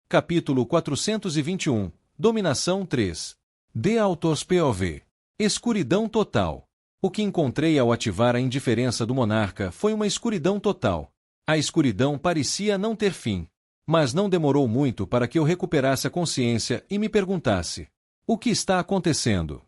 Capítulo 421. Dominação 3. The Author's POV. Escuridão total. O que encontrei ao ativar a indiferença do monarca foi uma escuridão total. A escuridão parecia não ter fim. Mas não demorou muito para que eu recuperasse a consciência e me perguntasse: o que está acontecendo?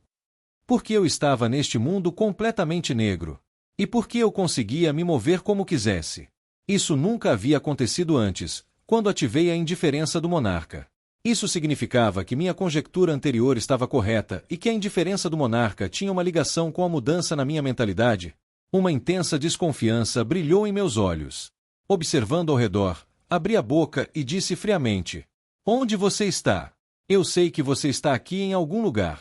Por que eu estava neste mundo completamente negro? E por que eu conseguia me mover como quisesse? Isso nunca havia acontecido antes, quando ativei a indiferença do monarca. Isso significava que minha conjectura anterior estava correta e que a indiferença do monarca tinha uma ligação com a mudança na minha mentalidade. Uma intensa desconfiança brilhou em meus olhos. Observando ao redor, abri a boca e disse friamente: onde você está? Eu sei que você está aqui em algum lugar.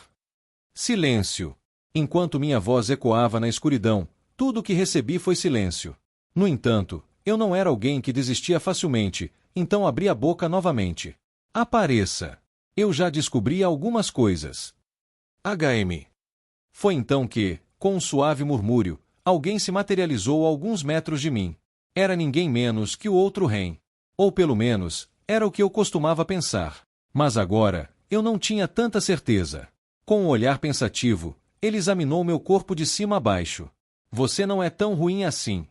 Silêncio. Enquanto minha voz ecoava na escuridão, tudo o que recebi foi silêncio. No entanto, eu não era alguém que desistia facilmente, então abri a boca novamente. Apareça. Eu já descobri algumas coisas. HM. Foi então que, com um suave murmúrio, alguém se materializou a alguns metros de mim. Era ninguém menos que o outro Ren. Ou pelo menos, era o que eu costumava pensar. Mas agora, eu não tinha tanta certeza. Com um olhar pensativo, ele examinou meu corpo de cima a baixo. Você não é tão ruim assim.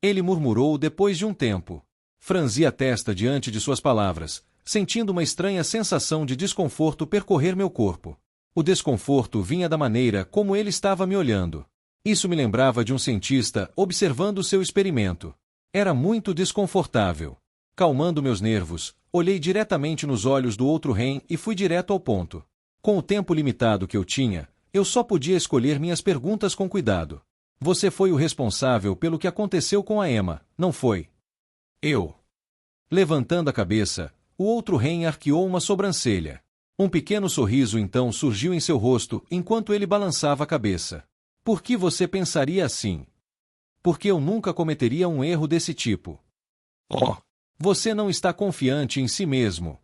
Ele murmurou depois de um tempo. Franzi a testa diante de suas palavras, sentindo uma estranha sensação de desconforto percorrer meu corpo. O desconforto vinha da maneira como ele estava me olhando. Isso me lembrava de um cientista observando seu experimento. Era muito desconfortável. Calmando meus nervos, olhei diretamente nos olhos do outro Ren e fui direto ao ponto. Com o tempo limitado que eu tinha, eu só podia escolher minhas perguntas com cuidado. Você foi o responsável pelo que aconteceu com a Emma, não foi? Eu. Levantando a cabeça, o outro Ren arqueou uma sobrancelha. Um pequeno sorriso então surgiu em seu rosto enquanto ele balançava a cabeça. Por que você pensaria assim? Porque eu nunca cometeria um erro desse tipo. Oh! Você não está confiante em si mesmo.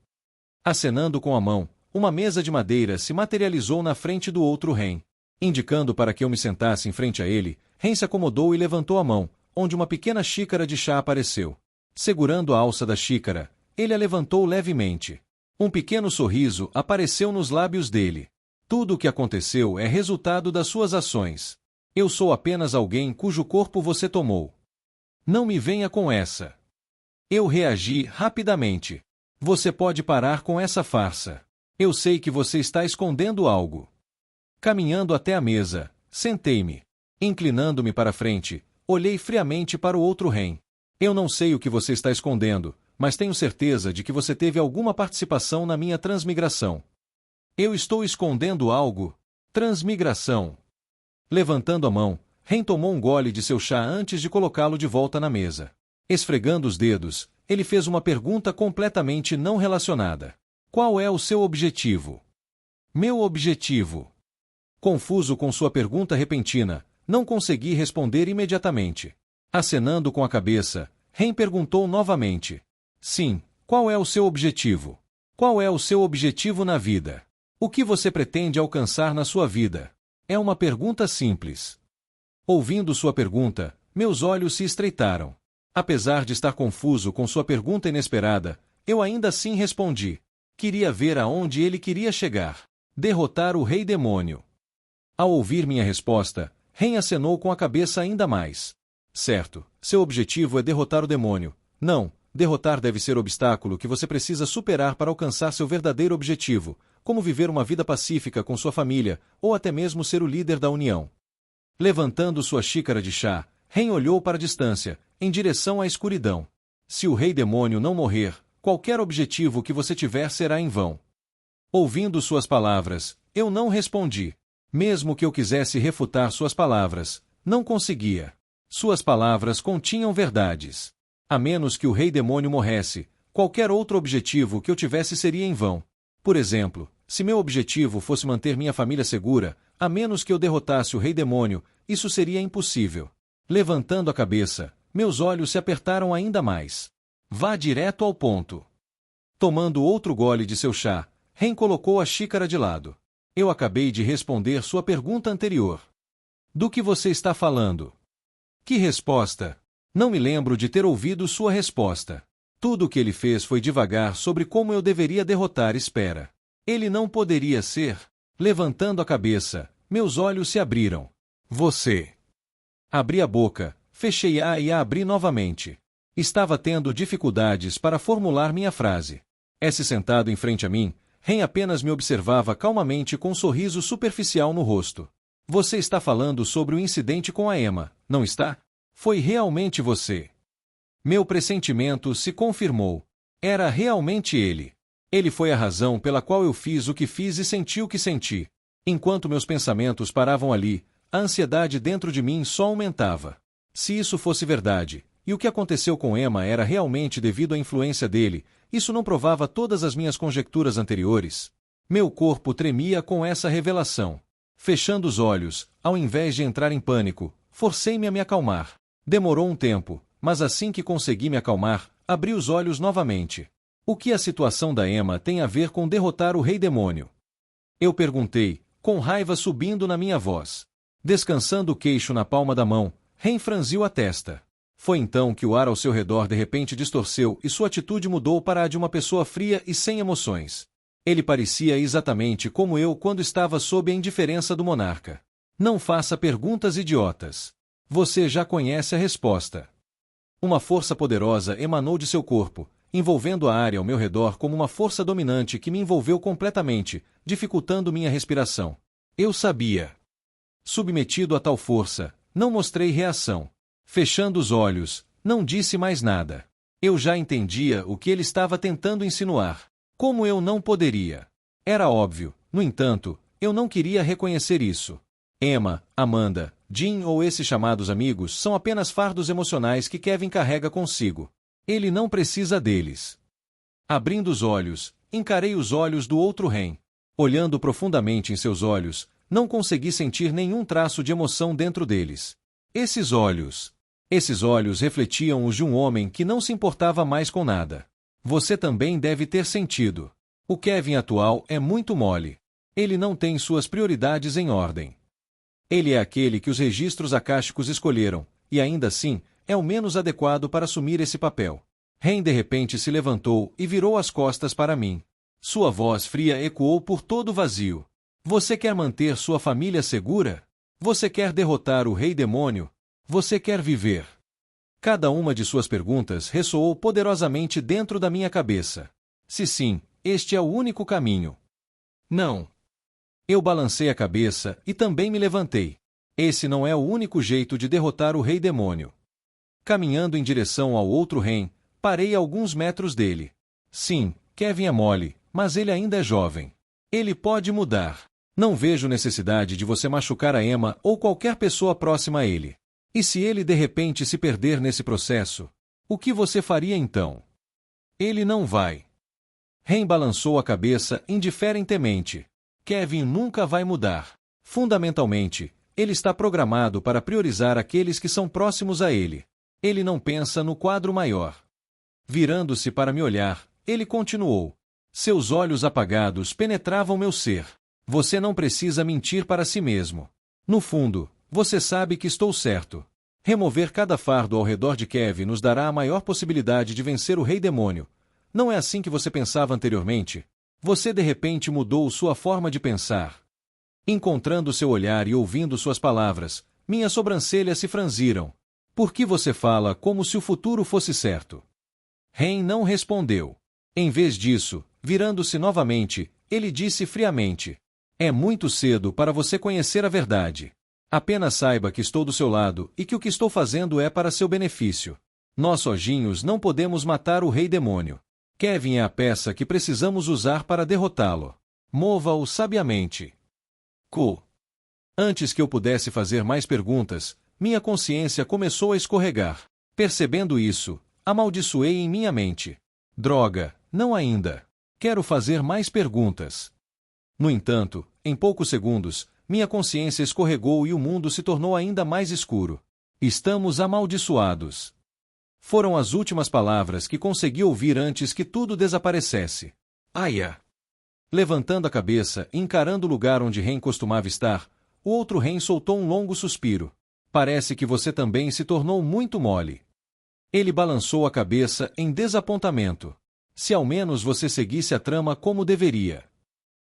Acenando com a mão, uma mesa de madeira se materializou na frente do outro Ren. Indicando para que eu me sentasse em frente a ele, Ren se acomodou e levantou a mão, onde uma pequena xícara de chá apareceu. Segurando a alça da xícara, ele a levantou levemente. Um pequeno sorriso apareceu nos lábios dele. Tudo o que aconteceu é resultado das suas ações. Eu sou apenas alguém cujo corpo você tomou. Não me venha com essa. Eu reagi rapidamente. Você pode parar com essa farsa. Eu sei que você está escondendo algo. Caminhando até a mesa, sentei-me. Inclinando-me para frente, olhei friamente para o outro Ren. Eu não sei o que você está escondendo, mas tenho certeza de que você teve alguma participação na minha transmigração. Eu estou escondendo algo? Transmigração. Levantando a mão, Ren tomou um gole de seu chá antes de colocá-lo de volta na mesa. Esfregando os dedos, ele fez uma pergunta completamente não relacionada. Qual é o seu objetivo? Meu objetivo. Confuso com sua pergunta repentina, não consegui responder imediatamente. Acenando com a cabeça, Ren perguntou novamente. Sim, qual é o seu objetivo? Qual é o seu objetivo na vida? O que você pretende alcançar na sua vida? É uma pergunta simples. Ouvindo sua pergunta, meus olhos se estreitaram. Apesar de estar confuso com sua pergunta inesperada, eu ainda assim respondi. Queria ver aonde ele queria chegar. Derrotar o Rei Demônio. Ao ouvir minha resposta, Ren acenou com a cabeça ainda mais. Certo, seu objetivo é derrotar o demônio. Não, derrotar deve ser o obstáculo que você precisa superar para alcançar seu verdadeiro objetivo, como viver uma vida pacífica com sua família, ou até mesmo ser o líder da União. Levantando sua xícara de chá, Ren olhou para a distância, em direção à escuridão. Se o Rei Demônio não morrer, qualquer objetivo que você tiver será em vão. Ouvindo suas palavras, eu não respondi. Mesmo que eu quisesse refutar suas palavras, não conseguia. Suas palavras continham verdades. A menos que o Rei Demônio morresse, qualquer outro objetivo que eu tivesse seria em vão. Por exemplo, se meu objetivo fosse manter minha família segura, a menos que eu derrotasse o Rei Demônio, isso seria impossível. Levantando a cabeça, meus olhos se apertaram ainda mais. Vá direto ao ponto. Tomando outro gole de seu chá, Ren colocou a xícara de lado. Eu acabei de responder sua pergunta anterior. Do que você está falando? Que resposta? Não me lembro de ter ouvido sua resposta. Tudo o que ele fez foi divagar sobre como eu deveria derrotar Espera. Ele não poderia ser. Levantando a cabeça, meus olhos se abriram. Você. Abri a boca, fechei-a e a abri novamente. Estava tendo dificuldades para formular minha frase. S sentado em frente a mim, Ren apenas me observava calmamente com um sorriso superficial no rosto. Você está falando sobre o incidente com a Emma, não está? Foi realmente você. Meu pressentimento se confirmou. Era realmente ele. Ele foi a razão pela qual eu fiz o que fiz e senti o que senti. Enquanto meus pensamentos paravam ali, a ansiedade dentro de mim só aumentava. Se isso fosse verdade, e o que aconteceu com Emma era realmente devido à influência dele, isso não provava todas as minhas conjecturas anteriores. Meu corpo tremia com essa revelação. Fechando os olhos, ao invés de entrar em pânico, forcei-me a me acalmar. Demorou um tempo, mas assim que consegui me acalmar, abri os olhos novamente. O que a situação da Emma tem a ver com derrotar o Rei Demônio? Eu perguntei, com raiva subindo na minha voz. Descansando o queixo na palma da mão, Ren franziu a testa. Foi então que o ar ao seu redor de repente distorceu e sua atitude mudou para a de uma pessoa fria e sem emoções. Ele parecia exatamente como eu quando estava sob a indiferença do monarca. Não faça perguntas idiotas. Você já conhece a resposta. Uma força poderosa emanou de seu corpo, envolvendo a área ao meu redor como uma força dominante que me envolveu completamente, dificultando minha respiração. Eu sabia. Submetido a tal força, não mostrei reação. Fechando os olhos, não disse mais nada. Eu já entendia o que ele estava tentando insinuar. Como eu não poderia? Era óbvio, no entanto, eu não queria reconhecer isso. Emma, Amanda, Jim ou esses chamados amigos são apenas fardos emocionais que Kevin carrega consigo. Ele não precisa deles. Abrindo os olhos, encarei os olhos do outro Ren. Olhando profundamente em seus olhos, não consegui sentir nenhum traço de emoção dentro deles. Esses olhos refletiam os de um homem que não se importava mais com nada. Você também deve ter sentido. O Kevin atual é muito mole. Ele não tem suas prioridades em ordem. Ele é aquele que os registros akáshicos escolheram, e ainda assim, é o menos adequado para assumir esse papel. Ren de repente se levantou e virou as costas para mim. Sua voz fria ecoou por todo o vazio. Você quer manter sua família segura? Você quer derrotar o Rei Demônio? Você quer viver? Cada uma de suas perguntas ressoou poderosamente dentro da minha cabeça. Se sim, este é o único caminho. Não. Eu balancei a cabeça e também me levantei. Esse não é o único jeito de derrotar o Rei Demônio. Caminhando em direção ao outro Ren, parei a alguns metros dele. Sim, Kevin é mole, mas ele ainda é jovem. Ele pode mudar. Não vejo necessidade de você machucar a Emma ou qualquer pessoa próxima a ele. E se ele de repente se perder nesse processo? O que você faria então? Ele não vai. Ren balançou a cabeça indiferentemente. Kevin nunca vai mudar. Fundamentalmente, ele está programado para priorizar aqueles que são próximos a ele. Ele não pensa no quadro maior. Virando-se para me olhar, ele continuou. Seus olhos apagados penetravam meu ser. Você não precisa mentir para si mesmo. No fundo, você sabe que estou certo. Remover cada fardo ao redor de Kevin nos dará a maior possibilidade de vencer o Rei Demônio. Não é assim que você pensava anteriormente? Você de repente mudou sua forma de pensar. Encontrando seu olhar e ouvindo suas palavras, minhas sobrancelhas se franziram. Por que você fala como se o futuro fosse certo? Ren não respondeu. Em vez disso, virando-se novamente, ele disse friamente: é muito cedo para você conhecer a verdade. Apenas saiba que estou do seu lado e que o que estou fazendo é para seu benefício. Nós sozinhos não podemos matar o Rei Demônio. Kevin é a peça que precisamos usar para derrotá-lo. Mova-o sabiamente. Antes que eu pudesse fazer mais perguntas, minha consciência começou a escorregar. Percebendo isso, amaldiçoei em minha mente. Droga, não ainda. Quero fazer mais perguntas. No entanto, em poucos segundos, minha consciência escorregou e o mundo se tornou ainda mais escuro. Estamos amaldiçoados. Foram as últimas palavras que consegui ouvir antes que tudo desaparecesse. Aia! Levantando a cabeça e encarando o lugar onde Ren costumava estar, o outro Ren soltou um longo suspiro. Parece que você também se tornou muito mole. Ele balançou a cabeça em desapontamento. Se ao menos você seguisse a trama como deveria.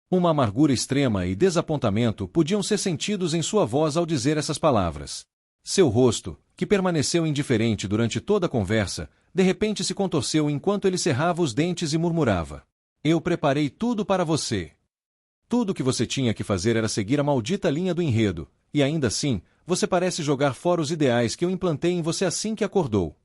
Uma amargura extrema e desapontamento podiam ser sentidos em sua voz ao dizer essas palavras. Seu rosto, que permaneceu indiferente durante toda a conversa, de repente se contorceu enquanto ele cerrava os dentes e murmurava: Eu preparei tudo para você. Tudo o que você tinha que fazer era seguir a maldita linha do enredo, e ainda assim, você parece jogar fora os ideais que eu implantei em você assim que acordou.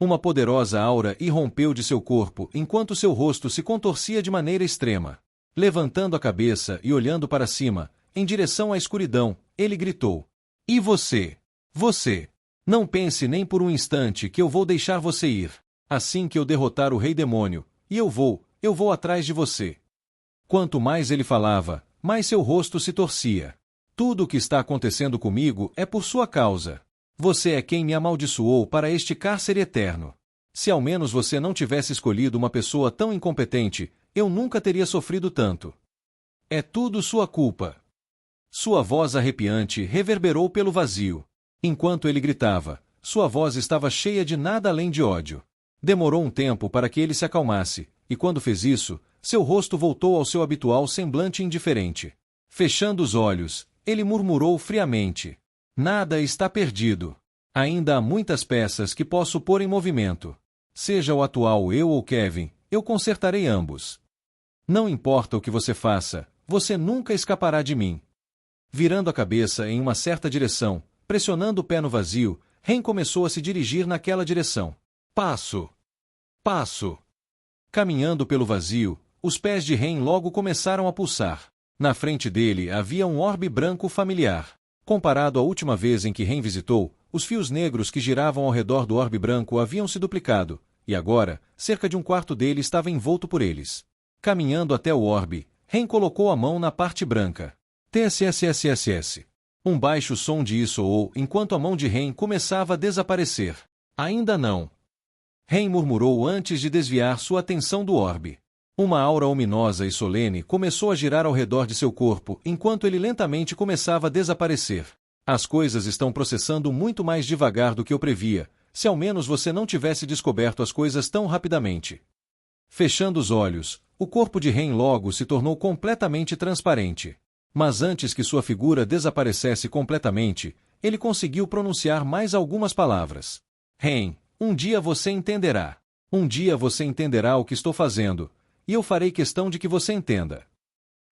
Uma poderosa aura irrompeu de seu corpo enquanto seu rosto se contorcia de maneira extrema. Levantando a cabeça e olhando para cima, em direção à escuridão, ele gritou: E você? Você! Não pense nem por um instante que eu vou deixar você ir. Assim que eu derrotar o Rei Demônio, e eu vou atrás de você. Quanto mais ele falava, mais seu rosto se torcia. Tudo o que está acontecendo comigo é por sua causa. Você é quem me amaldiçoou para este cárcere eterno. Se ao menos você não tivesse escolhido uma pessoa tão incompetente, eu nunca teria sofrido tanto. É tudo sua culpa. Sua voz arrepiante reverberou pelo vazio. Enquanto ele gritava, sua voz estava cheia de nada além de ódio. Demorou um tempo para que ele se acalmasse, e quando fez isso, seu rosto voltou ao seu habitual semblante indiferente. Fechando os olhos, ele murmurou friamente: Nada está perdido. Ainda há muitas peças que posso pôr em movimento. Seja o atual eu ou Kevin, eu consertarei ambos. Não importa o que você faça, você nunca escapará de mim. Virando a cabeça em uma certa direção, pressionando o pé no vazio, Ren começou a se dirigir naquela direção. Passo. Passo. Caminhando pelo vazio, os pés de Ren logo começaram a pulsar. Na frente dele havia um orbe branco familiar. Comparado à última vez em que Ren visitou, os fios negros que giravam ao redor do orbe branco haviam se duplicado, e agora, cerca de um quarto dele estava envolto por eles. Caminhando até o orbe, Ren colocou a mão na parte branca. TSSSSS. Um baixo som de soou enquanto a mão de Ren começava a desaparecer. Ainda não. Ren murmurou antes de desviar sua atenção do orbe. Uma aura ominosa e solene começou a girar ao redor de seu corpo enquanto ele lentamente começava a desaparecer. As coisas estão processando muito mais devagar do que eu previa, se ao menos você não tivesse descoberto as coisas tão rapidamente. Fechando os olhos, o corpo de Ren logo se tornou completamente transparente. Mas antes que sua figura desaparecesse completamente, ele conseguiu pronunciar mais algumas palavras. Ren, um dia você entenderá. Um dia você entenderá o que estou fazendo, e eu farei questão de que você entenda.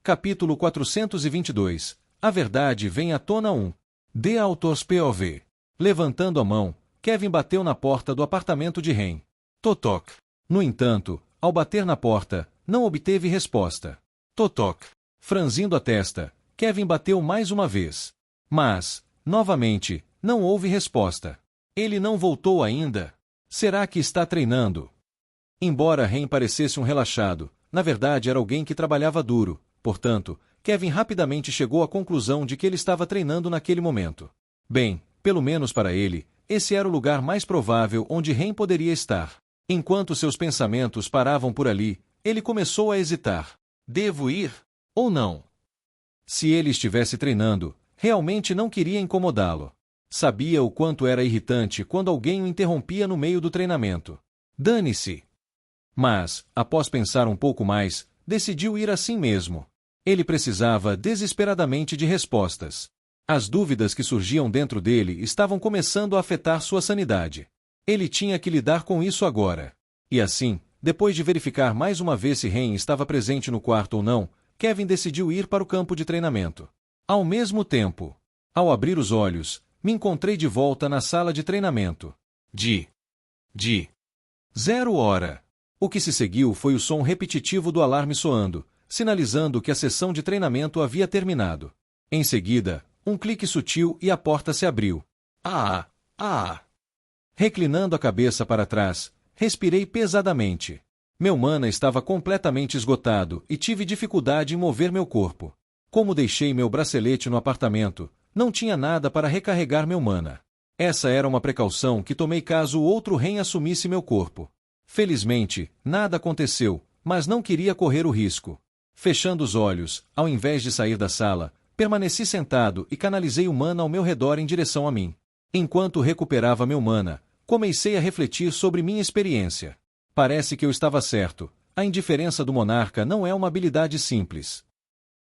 Capítulo 422. A verdade vem à tona 1. The Author's POV. Levantando a mão, Kevin bateu na porta do apartamento de Ren. Totoc. No entanto, ao bater na porta, não obteve resposta. Totoc. Franzindo a testa, Kevin bateu mais uma vez. Mas, novamente, não houve resposta. Ele não voltou ainda? Será que está treinando? Embora Ren parecesse um relaxado, na verdade era alguém que trabalhava duro, portanto, Kevin rapidamente chegou à conclusão de que ele estava treinando naquele momento. Bem, pelo menos para ele, esse era o lugar mais provável onde Ren poderia estar. Enquanto seus pensamentos paravam por ali, ele começou a hesitar. Devo ir? Ou não? Se ele estivesse treinando, realmente não queria incomodá-lo. Sabia o quanto era irritante quando alguém o interrompia no meio do treinamento. Dane-se! Mas, após pensar um pouco mais, decidiu ir assim mesmo. Ele precisava desesperadamente de respostas. As dúvidas que surgiam dentro dele estavam começando a afetar sua sanidade. Ele tinha que lidar com isso agora. E assim, depois de verificar mais uma vez se Ren estava presente no quarto ou não, Kevin decidiu ir para o campo de treinamento. Ao mesmo tempo, ao abrir os olhos, me encontrei de volta na sala de treinamento. 0 hora. O que se seguiu foi o som repetitivo do alarme soando, sinalizando que a sessão de treinamento havia terminado. Em seguida, um clique sutil e a porta se abriu. Reclinando a cabeça para trás, respirei pesadamente. Meu mana estava completamente esgotado e tive dificuldade em mover meu corpo. Como deixei meu bracelete no apartamento, não tinha nada para recarregar meu mana. Essa era uma precaução que tomei caso o outro Ren assumisse meu corpo. Felizmente, nada aconteceu, mas não queria correr o risco. Fechando os olhos, ao invés de sair da sala, permaneci sentado e canalizei o mana ao meu redor em direção a mim. Enquanto recuperava meu mana, comecei a refletir sobre minha experiência. Parece que eu estava certo. A indiferença do monarca não é uma habilidade simples.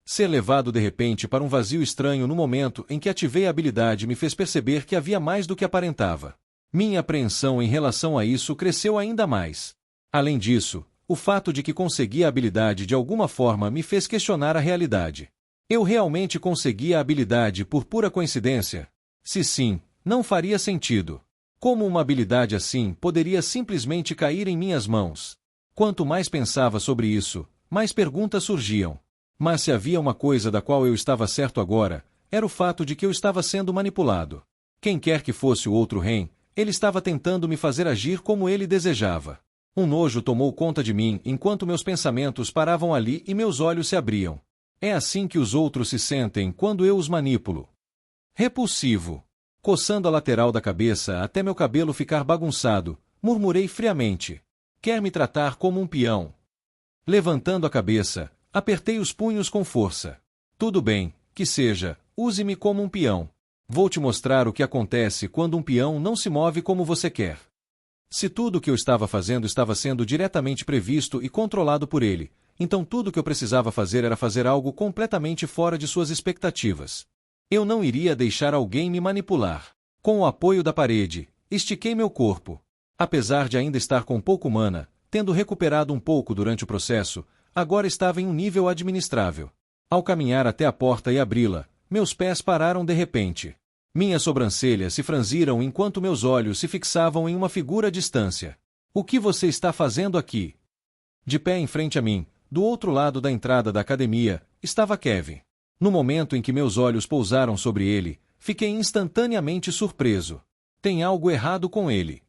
Ser levado de repente para um vazio estranho no momento em que ativei a habilidade me fez perceber que havia mais do que aparentava. Minha apreensão em relação a isso cresceu ainda mais. Além disso, o fato de que consegui a habilidade de alguma forma me fez questionar a realidade. Eu realmente consegui a habilidade por pura coincidência? Se sim, não faria sentido. Como uma habilidade assim poderia simplesmente cair em minhas mãos? Quanto mais pensava sobre isso, mais perguntas surgiam. Mas se havia uma coisa da qual eu estava certo agora, era o fato de que eu estava sendo manipulado. Quem quer que fosse o outro rei, ele estava tentando me fazer agir como ele desejava. Um nojo tomou conta de mim enquanto meus pensamentos paravam ali e meus olhos se abriam. É assim que os outros se sentem quando eu os manipulo. Repulsivo. Coçando a lateral da cabeça até meu cabelo ficar bagunçado, murmurei friamente. Quer me tratar como um peão? Levantando a cabeça, apertei os punhos com força. Tudo bem, que seja, use-me como um peão. Vou te mostrar o que acontece quando um peão não se move como você quer. Se tudo o que eu estava fazendo estava sendo diretamente previsto e controlado por ele, então tudo o que eu precisava fazer era fazer algo completamente fora de suas expectativas. Eu não iria deixar alguém me manipular. Com o apoio da parede, estiquei meu corpo. Apesar de ainda estar com pouco mana, tendo recuperado um pouco durante o processo, agora estava em um nível administrável. Ao caminhar até a porta e abri-la, meus pés pararam de repente. Minhas sobrancelhas se franziram enquanto meus olhos se fixavam em uma figura à distância. O que você está fazendo aqui? De pé em frente a mim, do outro lado da entrada da academia, estava Kevin. No momento em que meus olhos pousaram sobre ele, fiquei instantaneamente surpreso. Tem algo errado com ele.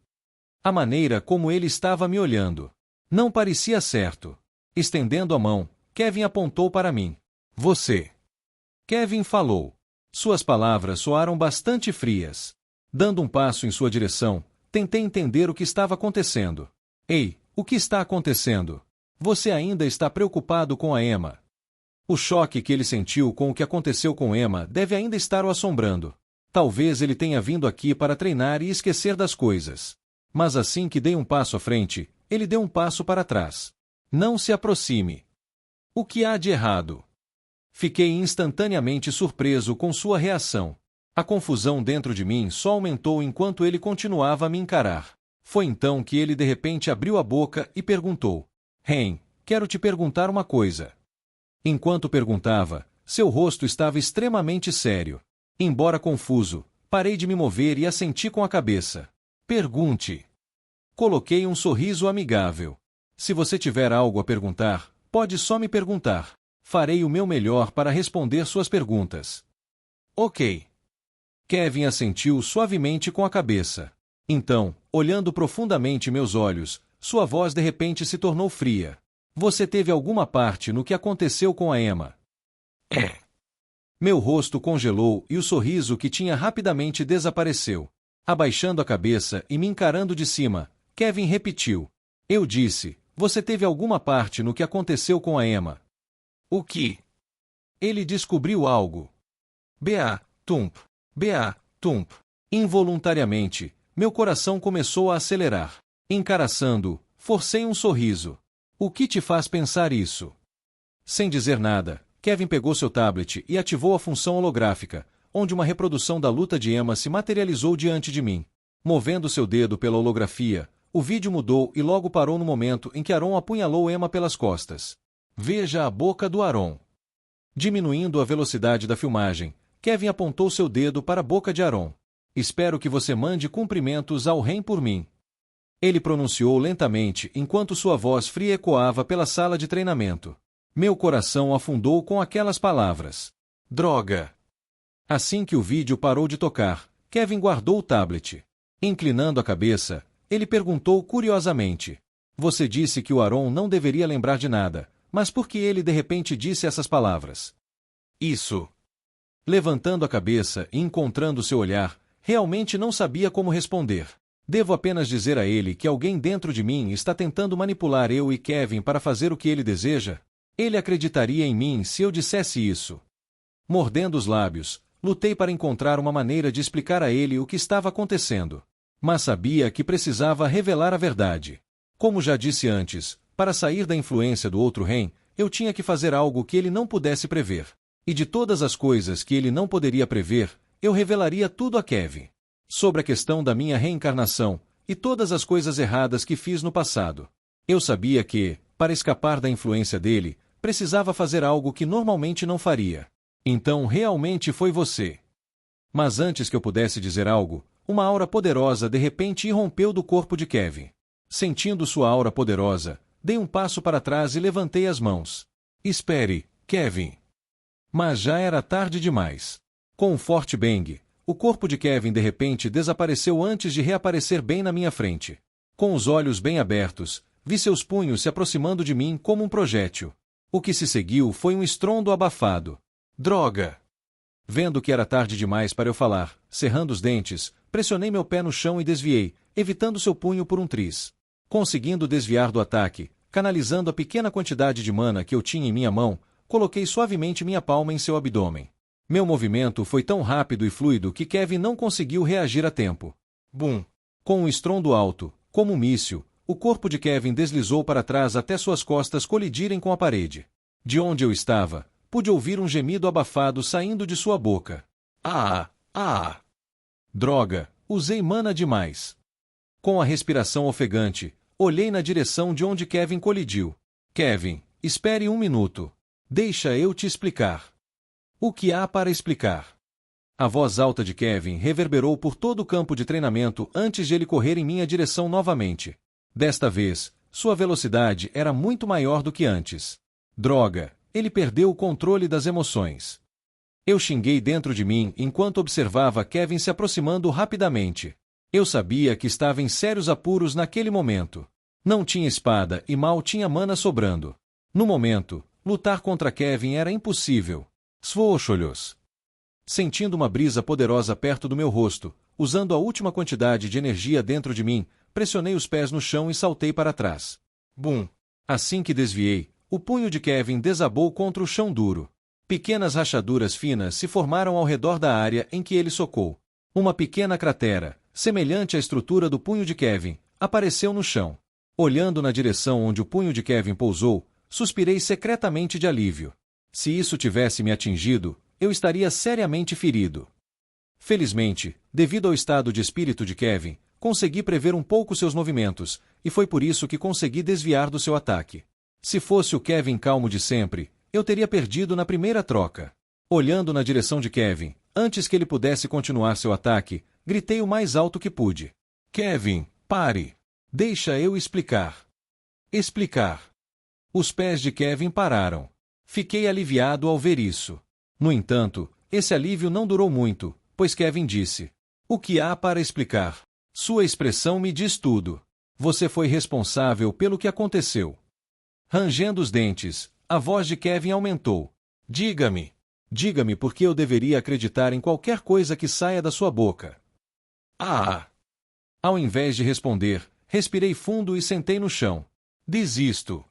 A maneira como ele estava me olhando não parecia certo. Estendendo a mão, Kevin apontou para mim. Você. Kevin falou. Suas palavras soaram bastante frias. Dando um passo em sua direção, tentei entender o que estava acontecendo. Ei, o que está acontecendo? Você ainda está preocupado com a Emma? O choque que ele sentiu com o que aconteceu com Emma deve ainda estar o assombrando. Talvez ele tenha vindo aqui para treinar e esquecer das coisas. Mas assim que dei um passo à frente, ele deu um passo para trás. Não se aproxime. O que há de errado? Fiquei instantaneamente surpreso com sua reação. A confusão dentro de mim só aumentou enquanto ele continuava a me encarar. Foi então que ele de repente abriu a boca e perguntou. Ren, quero te perguntar uma coisa. Enquanto perguntava, seu rosto estava extremamente sério. Embora confuso, parei de me mover e assenti com a cabeça. Pergunte. Coloquei um sorriso amigável. Se você tiver algo a perguntar, pode só me perguntar. Farei o meu melhor para responder suas perguntas. Ok. Kevin assentiu suavemente com a cabeça. Então, olhando profundamente meus olhos, sua voz de repente se tornou fria. Você teve alguma parte no que aconteceu com a Emma? É. Meu rosto congelou e o sorriso que tinha rapidamente desapareceu. Abaixando a cabeça e me encarando de cima, Kevin repetiu. Eu disse, você teve alguma parte no que aconteceu com a Emma? O que? Ele descobriu algo. Ba, tump. Ba, tump. Involuntariamente, meu coração começou a acelerar. Encaraçando, forcei um sorriso. O que te faz pensar isso? Sem dizer nada, Kevin pegou seu tablet e ativou a função holográfica, onde uma reprodução da luta de Emma se materializou diante de mim. Movendo seu dedo pela holografia, o vídeo mudou e logo parou no momento em que Aaron apunhalou Emma pelas costas. Veja a boca do Aaron. Diminuindo a velocidade da filmagem, Kevin apontou seu dedo para a boca de Aaron. Espero que você mande cumprimentos ao rei por mim. Ele pronunciou lentamente enquanto sua voz fria ecoava pela sala de treinamento. Meu coração afundou com aquelas palavras. Droga! Assim que o vídeo parou de tocar, Kevin guardou o tablet. Inclinando a cabeça, ele perguntou curiosamente. Você disse que o Aaron não deveria lembrar de nada, mas por que ele de repente disse essas palavras? Isso. Levantando a cabeça e encontrando seu olhar, realmente não sabia como responder. Devo apenas dizer a ele que alguém dentro de mim está tentando manipular eu e Kevin para fazer o que ele deseja? Ele acreditaria em mim se eu dissesse isso. Mordendo os lábios, lutei para encontrar uma maneira de explicar a ele o que estava acontecendo. Mas sabia que precisava revelar a verdade. Como já disse antes, para sair da influência do outro Ren, eu tinha que fazer algo que ele não pudesse prever. E de todas as coisas que ele não poderia prever, eu revelaria tudo a Kevin. Sobre a questão da minha reencarnação, e todas as coisas erradas que fiz no passado. Eu sabia que, para escapar da influência dele, precisava fazer algo que normalmente não faria. Então realmente foi você. Mas antes que eu pudesse dizer algo, uma aura poderosa de repente irrompeu do corpo de Kevin. Sentindo sua aura poderosa, dei um passo para trás e levantei as mãos. Espere, Kevin. Mas já era tarde demais. Com um forte bang, o corpo de Kevin de repente desapareceu antes de reaparecer bem na minha frente. Com os olhos bem abertos, vi seus punhos se aproximando de mim como um projétil. O que se seguiu foi um estrondo abafado. Droga! Vendo que era tarde demais para eu falar, cerrando os dentes, pressionei meu pé no chão e desviei, evitando seu punho por um triz. Conseguindo desviar do ataque, canalizando a pequena quantidade de mana que eu tinha em minha mão, coloquei suavemente minha palma em seu abdômen. Meu movimento foi tão rápido e fluido que Kevin não conseguiu reagir a tempo. Bum! Com um estrondo alto, como um míssil, o corpo de Kevin deslizou para trás até suas costas colidirem com a parede. De onde eu estava, pude ouvir um gemido abafado saindo de sua boca. Ah! Ah! Droga! Usei mana demais. Com a respiração ofegante, olhei na direção de onde Kevin colidiu. Kevin, espere um minuto. Deixa eu te explicar. O que há para explicar? A voz alta de Kevin reverberou por todo o campo de treinamento antes de ele correr em minha direção novamente. Desta vez, sua velocidade era muito maior do que antes. Droga, ele perdeu o controle das emoções. Eu xinguei dentro de mim enquanto observava Kevin se aproximando rapidamente. Eu sabia que estava em sérios apuros naquele momento. Não tinha espada e mal tinha mana sobrando. No momento, lutar contra Kevin era impossível. Svoxolhos. Sentindo uma brisa poderosa perto do meu rosto, usando a última quantidade de energia dentro de mim, pressionei os pés no chão e saltei para trás. Bum! Assim que desviei, o punho de Kevin desabou contra o chão duro. Pequenas rachaduras finas se formaram ao redor da área em que ele socou. Uma pequena cratera, semelhante à estrutura do punho de Kevin, apareceu no chão. Olhando na direção onde o punho de Kevin pousou, suspirei secretamente de alívio. Se isso tivesse me atingido, eu estaria seriamente ferido. Felizmente, devido ao estado de espírito de Kevin, consegui prever um pouco seus movimentos, e foi por isso que consegui desviar do seu ataque. Se fosse o Kevin calmo de sempre, eu teria perdido na primeira troca. Olhando na direção de Kevin, antes que ele pudesse continuar seu ataque, gritei o mais alto que pude. Kevin, pare! Deixa eu explicar. Explicar. Os pés de Kevin pararam. Fiquei aliviado ao ver isso. No entanto, esse alívio não durou muito, pois Kevin disse: o que há para explicar? Sua expressão me diz tudo. Você foi responsável pelo que aconteceu. Rangendo os dentes, a voz de Kevin aumentou. Diga-me. Diga-me por que eu deveria acreditar em qualquer coisa que saia da sua boca. Ah! Ao invés de responder, respirei fundo e sentei no chão. Desisto.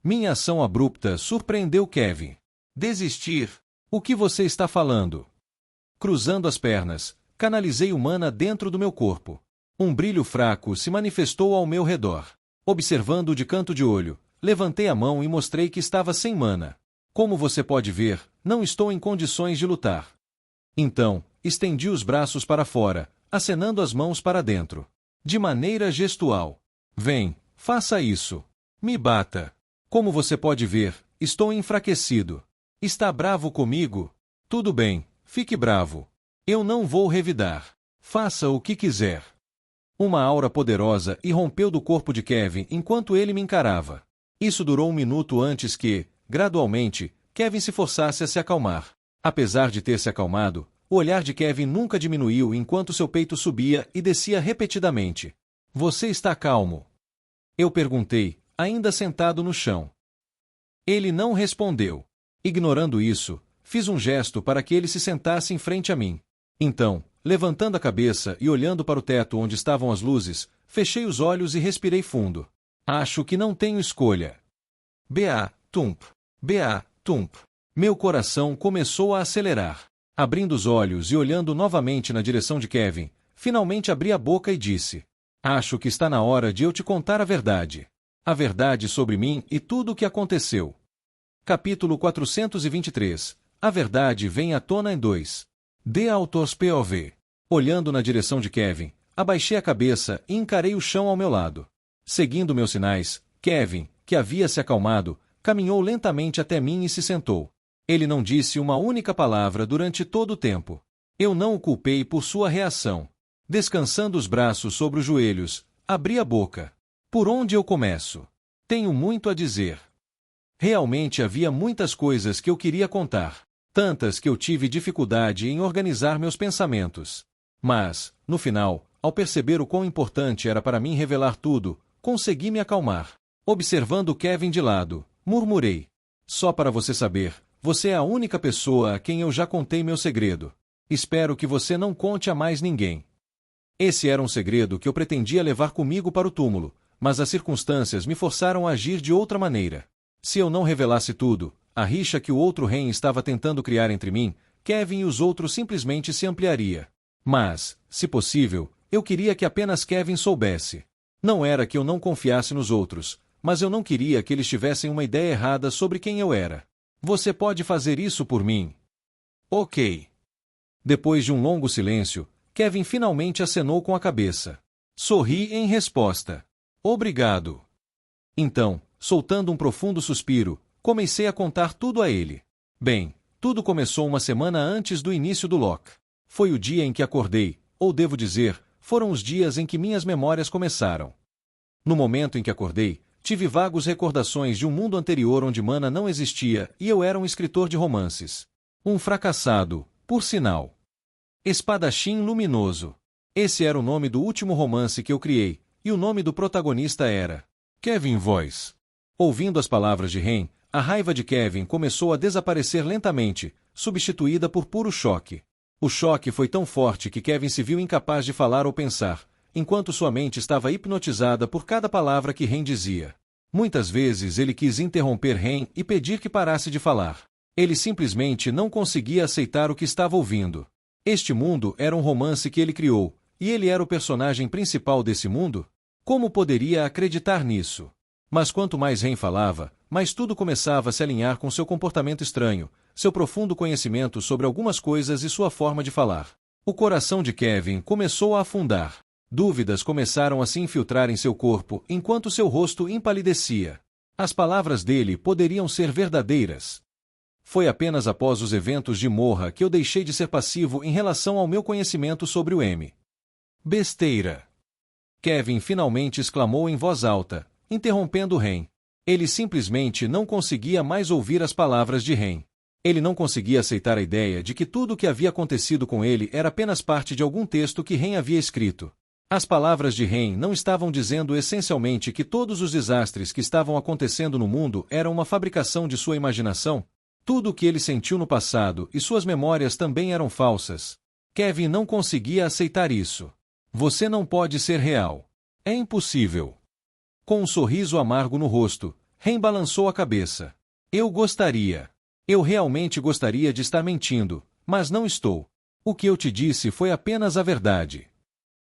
Minha ação abrupta surpreendeu Kevin. Desistir? O que você está falando? Cruzando as pernas, canalizei o mana dentro do meu corpo. Um brilho fraco se manifestou ao meu redor. Observando-o de canto de olho, levantei a mão e mostrei que estava sem mana. Como você pode ver, não estou em condições de lutar. Então, estendi os braços para fora, acenando as mãos para dentro. De maneira gestual. Vem, faça isso. Me bata. Como você pode ver, estou enfraquecido. Está bravo comigo? Tudo bem, fique bravo. Eu não vou revidar. Faça o que quiser. Uma aura poderosa irrompeu do corpo de Kevin enquanto ele me encarava. Isso durou um minuto antes que, gradualmente, Kevin se forçasse a se acalmar. Apesar de ter se acalmado, o olhar de Kevin nunca diminuiu enquanto seu peito subia e descia repetidamente. Você está calmo? Eu perguntei, ainda sentado no chão. Ele não respondeu. Ignorando isso, fiz um gesto para que ele se sentasse em frente a mim. Então, levantando a cabeça e olhando para o teto onde estavam as luzes, fechei os olhos e respirei fundo. Acho que não tenho escolha. Ba, tump. Ba, tump. Meu coração começou a acelerar. Abrindo os olhos e olhando novamente na direção de Kevin, Finalmente abri a boca e disse: acho que está na hora de eu te contar a verdade. A verdade sobre mim e tudo o que aconteceu. Capítulo 423. A verdade vem à tona em 2. The Author's POV. Olhando na direção de Kevin, abaixei a cabeça e encarei o chão ao meu lado. Seguindo meus sinais, Kevin, que havia se acalmado, caminhou lentamente até mim e se sentou. Ele não disse uma única palavra durante todo o tempo. Eu não o culpei por sua reação. Descansando os braços sobre os joelhos, abri a boca. Por onde eu começo? Tenho muito a dizer. Realmente havia muitas coisas que eu queria contar, tantas que eu tive dificuldade em organizar meus pensamentos. Mas, no final, ao perceber o quão importante era para mim revelar tudo, consegui me acalmar. Observando Kevin de lado, murmurei: só para você saber, você é a única pessoa a quem eu já contei meu segredo. Espero que você não conte a mais ninguém. Esse era um segredo que eu pretendia levar comigo para o túmulo, mas as circunstâncias me forçaram a agir de outra maneira. Se eu não revelasse tudo, a rixa que o outro Ren estava tentando criar entre mim, Kevin e os outros simplesmente se ampliaria. Mas, se possível, eu queria que apenas Kevin soubesse. Não era que eu não confiasse nos outros, mas eu não queria que eles tivessem uma ideia errada sobre quem eu era. Você pode fazer isso por mim? Ok. Depois de um longo silêncio, Kevin finalmente acenou com a cabeça. Sorri em resposta. Obrigado. Então, soltando um profundo suspiro, comecei a contar tudo a ele. Bem, tudo começou uma semana antes do início do Loch. Foi o dia em que acordei, ou devo dizer, foram os dias em que minhas memórias começaram. No momento em que acordei, tive vagas recordações de um mundo anterior onde Mana não existia e eu era um escritor de romances. Um fracassado, por sinal. Espadachim Luminoso. Esse era o nome do último romance que eu criei, e o nome do protagonista era Kevin Voice. Ouvindo as palavras de Ren, a raiva de Kevin começou a desaparecer lentamente, substituída por puro choque. O choque foi tão forte que Kevin se viu incapaz de falar ou pensar, enquanto sua mente estava hipnotizada por cada palavra que Ren dizia. Muitas vezes ele quis interromper Ren e pedir que parasse de falar. Ele simplesmente não conseguia aceitar o que estava ouvindo. Este mundo era um romance que ele criou, e ele era o personagem principal desse mundo? Como poderia acreditar nisso? Mas quanto mais Ren falava, mais tudo começava a se alinhar com seu comportamento estranho, seu profundo conhecimento sobre algumas coisas e sua forma de falar. O coração de Kevin começou a afundar. Dúvidas começaram a se infiltrar em seu corpo enquanto seu rosto empalidecia. As palavras dele poderiam ser verdadeiras. Foi apenas após os eventos de Morra que eu deixei de ser passivo em relação ao meu conhecimento sobre o M. Besteira. Kevin finalmente exclamou em voz alta, interrompendo Ren. Ele simplesmente não conseguia mais ouvir as palavras de Ren. Ele não conseguia aceitar a ideia de que tudo o que havia acontecido com ele era apenas parte de algum texto que Ren havia escrito. As palavras de Ren não estavam dizendo essencialmente que todos os desastres que estavam acontecendo no mundo eram uma fabricação de sua imaginação? Tudo o que ele sentiu no passado e suas memórias também eram falsas. Kevin não conseguia aceitar isso. Você não pode ser real. É impossível. Com um sorriso amargo no rosto, Ren balançou a cabeça. Eu gostaria. Eu realmente gostaria de estar mentindo, mas não estou. O que eu te disse foi apenas a verdade.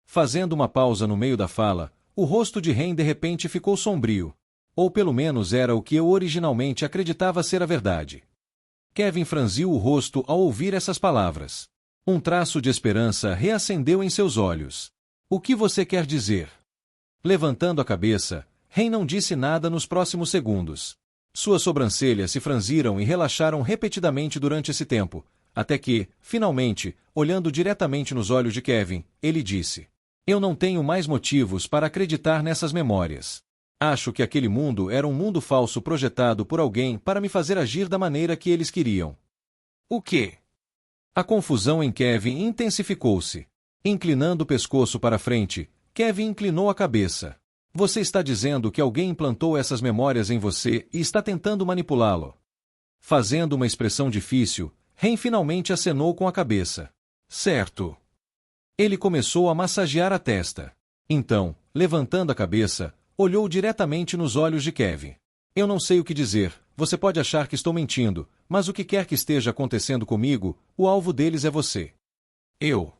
Fazendo uma pausa no meio da fala, o rosto de Ren de repente ficou sombrio. Ou pelo menos era o que eu originalmente acreditava ser a verdade. Kevin franziu o rosto ao ouvir essas palavras. Um traço de esperança reacendeu em seus olhos. O que você quer dizer? Levantando a cabeça, Ren não disse nada nos próximos segundos. Suas sobrancelhas se franziram e relaxaram repetidamente durante esse tempo, até que, finalmente, olhando diretamente nos olhos de Kevin, ele disse: eu não tenho mais motivos para acreditar nessas memórias. Acho que aquele mundo era um mundo falso projetado por alguém para me fazer agir da maneira que eles queriam. O quê? A confusão em Kevin intensificou-se. Inclinando o pescoço para frente, Kevin inclinou a cabeça. Você está dizendo que alguém implantou essas memórias em você e está tentando manipulá-lo. Fazendo uma expressão difícil, Ren finalmente acenou com a cabeça. Certo. Ele começou a massagear a testa. Então, levantando a cabeça, olhou diretamente nos olhos de Kevin. Eu não sei o que dizer, você pode achar que estou mentindo, mas o que quer que esteja acontecendo comigo, o alvo deles é você. Eu.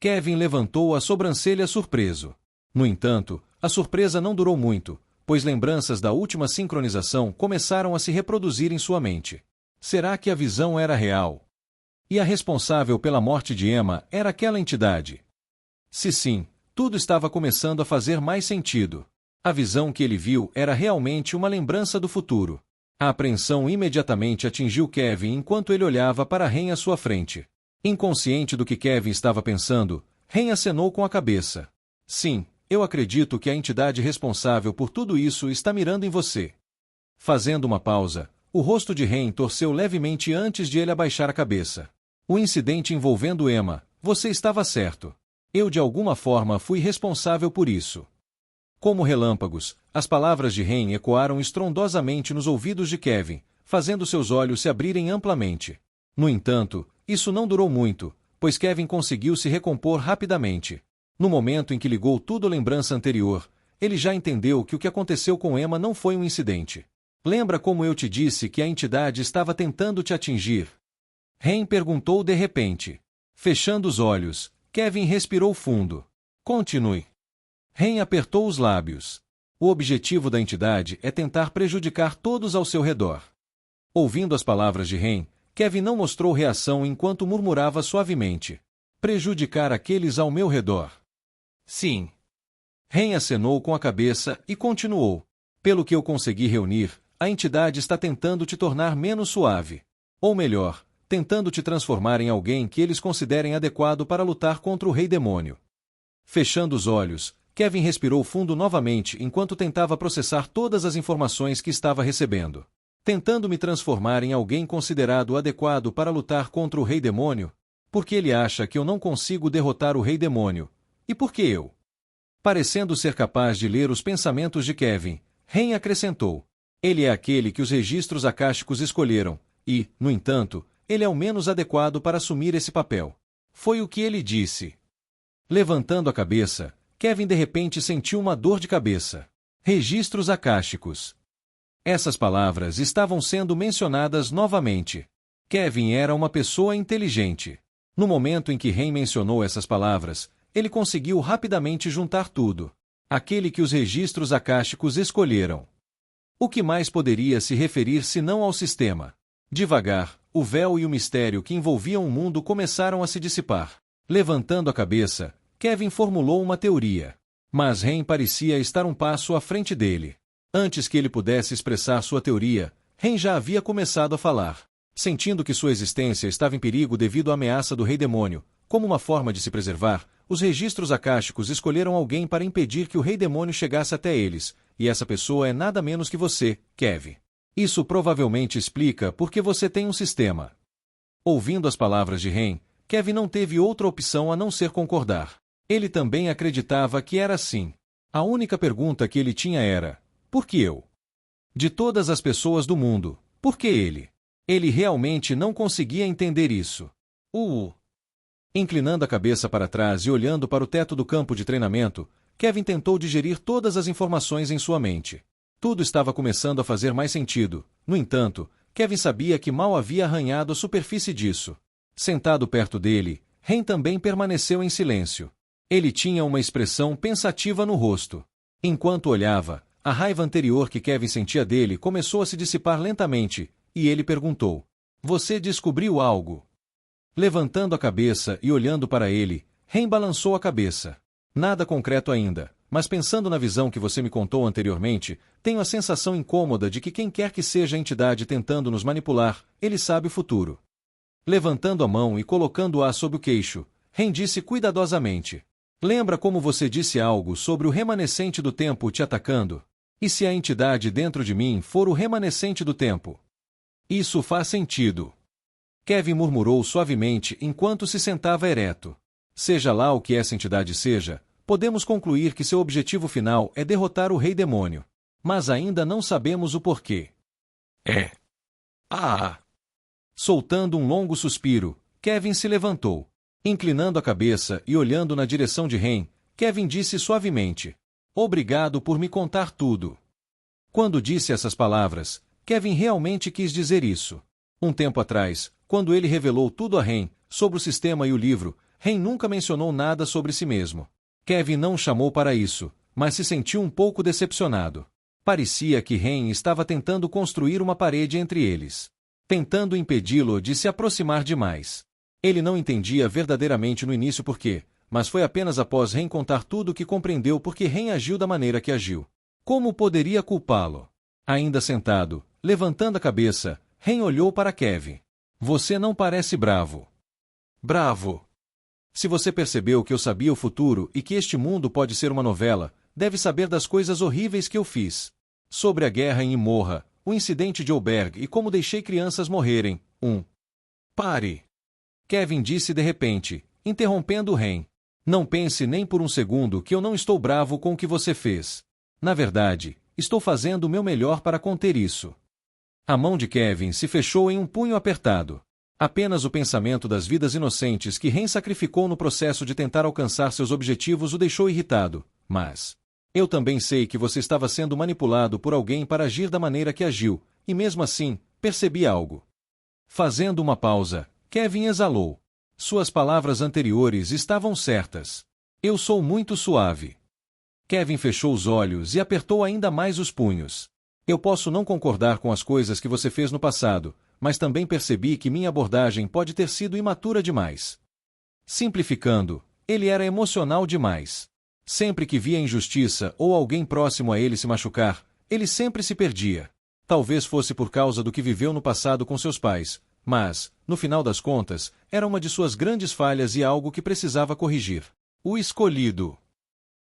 Kevin levantou a sobrancelha surpreso. No entanto, a surpresa não durou muito, pois lembranças da última sincronização começaram a se reproduzir em sua mente. Será que a visão era real? E a responsável pela morte de Emma era aquela entidade? Se sim, tudo estava começando a fazer mais sentido. A visão que ele viu era realmente uma lembrança do futuro. A apreensão imediatamente atingiu Kevin enquanto ele olhava para Ren à sua frente. Inconsciente do que Kevin estava pensando, Ren acenou com a cabeça. Sim, eu acredito que a entidade responsável por tudo isso está mirando em você. Fazendo uma pausa, o rosto de Ren torceu levemente antes de ele abaixar a cabeça. O incidente envolvendo Emma, você estava certo. Eu de alguma forma fui responsável por isso. Como relâmpagos, as palavras de Ren ecoaram estrondosamente nos ouvidos de Kevin, fazendo seus olhos se abrirem amplamente. No entanto, isso não durou muito, pois Kevin conseguiu se recompor rapidamente. No momento em que ligou tudo à lembrança anterior, ele já entendeu que o que aconteceu com Emma não foi um incidente. Lembra como eu te disse que a entidade estava tentando te atingir? Ren perguntou de repente. Fechando os olhos, Kevin respirou fundo. Continue. Ren apertou os lábios. O objetivo da entidade é tentar prejudicar todos ao seu redor. Ouvindo as palavras de Ren, Kevin não mostrou reação enquanto murmurava suavemente. Prejudicar aqueles ao meu redor. Sim. Ren acenou com a cabeça e continuou. Pelo que eu consegui reunir, a entidade está tentando te tornar menos suave. Ou melhor, tentando te transformar em alguém que eles considerem adequado para lutar contra o Rei Demônio. Fechando os olhos, Kevin respirou fundo novamente enquanto tentava processar todas as informações que estava recebendo. Tentando me transformar em alguém considerado adequado para lutar contra o Rei Demônio? Porque ele acha que eu não consigo derrotar o Rei Demônio. E por que eu? Parecendo ser capaz de ler os pensamentos de Kevin, Ren acrescentou. Ele é aquele que os registros akáshicos escolheram, e, no entanto, ele é o menos adequado para assumir esse papel. Foi o que ele disse. Levantando a cabeça, Kevin de repente sentiu uma dor de cabeça. Registros akáshicos. Essas palavras estavam sendo mencionadas novamente. Kevin era uma pessoa inteligente. No momento em que Ren mencionou essas palavras, ele conseguiu rapidamente juntar tudo. Aquele que os registros akáshicos escolheram. O que mais poderia se referir senão ao sistema? Devagar, o véu e o mistério que envolviam o mundo começaram a se dissipar. Levantando a cabeça, Kevin formulou uma teoria. Mas Ren parecia estar um passo à frente dele. Antes que ele pudesse expressar sua teoria, Ren já havia começado a falar. Sentindo que sua existência estava em perigo devido à ameaça do Rei Demônio, como uma forma de se preservar, os registros akáshicos escolheram alguém para impedir que o Rei Demônio chegasse até eles, e essa pessoa é nada menos que você, Kevin. Isso provavelmente explica por que você tem um sistema. Ouvindo as palavras de Ren, Kevin não teve outra opção a não ser concordar. Ele também acreditava que era assim. A única pergunta que ele tinha era: por que eu? De todas as pessoas do mundo, por que ele? Ele realmente não conseguia entender isso. Inclinando a cabeça para trás e olhando para o teto do campo de treinamento, Kevin tentou digerir todas as informações em sua mente. Tudo estava começando a fazer mais sentido. No entanto, Kevin sabia que mal havia arranhado a superfície disso. Sentado perto dele, Ren também permaneceu em silêncio. Ele tinha uma expressão pensativa no rosto. Enquanto olhava, a raiva anterior que Kevin sentia dele começou a se dissipar lentamente, e ele perguntou: você descobriu algo? Levantando a cabeça e olhando para ele, Ren balançou a cabeça. Nada concreto ainda, mas pensando na visão que você me contou anteriormente, tenho a sensação incômoda de que quem quer que seja a entidade tentando nos manipular, ele sabe o futuro. Levantando a mão e colocando-a sob o queixo, Ren disse cuidadosamente: lembra como você disse algo sobre o remanescente do tempo te atacando? E se a entidade dentro de mim for o remanescente do tempo? Isso faz sentido. Kevin murmurou suavemente enquanto se sentava ereto. Seja lá o que essa entidade seja, podemos concluir que seu objetivo final é derrotar o Rei Demônio. Mas ainda não sabemos o porquê. Soltando um longo suspiro, Kevin se levantou. Inclinando a cabeça e olhando na direção de Ren, Kevin disse suavemente: obrigado por me contar tudo. Quando disse essas palavras, Kevin realmente quis dizer isso. Um tempo atrás, quando ele revelou tudo a Ren, sobre o sistema e o livro, Ren nunca mencionou nada sobre si mesmo. Kevin não o chamou para isso, mas se sentiu um pouco decepcionado. Parecia que Ren estava tentando construir uma parede entre eles, tentando impedi-lo de se aproximar demais. Ele não entendia verdadeiramente no início por quê, mas foi apenas após Ren contar tudo que compreendeu por que Ren agiu da maneira que agiu. Como poderia culpá-lo? Ainda sentado, levantando a cabeça, Ren olhou para Kevin. Você não parece bravo. Bravo. Se você percebeu que eu sabia o futuro e que este mundo pode ser uma novela, deve saber das coisas horríveis que eu fiz. Sobre a guerra em Imorra, o incidente de Oberg e como deixei crianças morrerem. Pare! Kevin disse de repente, interrompendo Ren. Não pense nem por um segundo que eu não estou bravo com o que você fez. Na verdade, estou fazendo o meu melhor para conter isso. A mão de Kevin se fechou em um punho apertado. Apenas o pensamento das vidas inocentes que Ren sacrificou no processo de tentar alcançar seus objetivos o deixou irritado. Mas eu também sei que você estava sendo manipulado por alguém para agir da maneira que agiu, e mesmo assim, percebi algo. Fazendo uma pausa, Kevin exalou. Suas palavras anteriores estavam certas. Eu sou muito suave. Kevin fechou os olhos e apertou ainda mais os punhos. Eu posso não concordar com as coisas que você fez no passado, mas também percebi que minha abordagem pode ter sido imatura demais. Simplificando, ele era emocional demais. Sempre que via injustiça ou alguém próximo a ele se machucar, ele sempre se perdia. Talvez fosse por causa do que viveu no passado com seus pais, mas, no final das contas, era uma de suas grandes falhas e algo que precisava corrigir. O escolhido.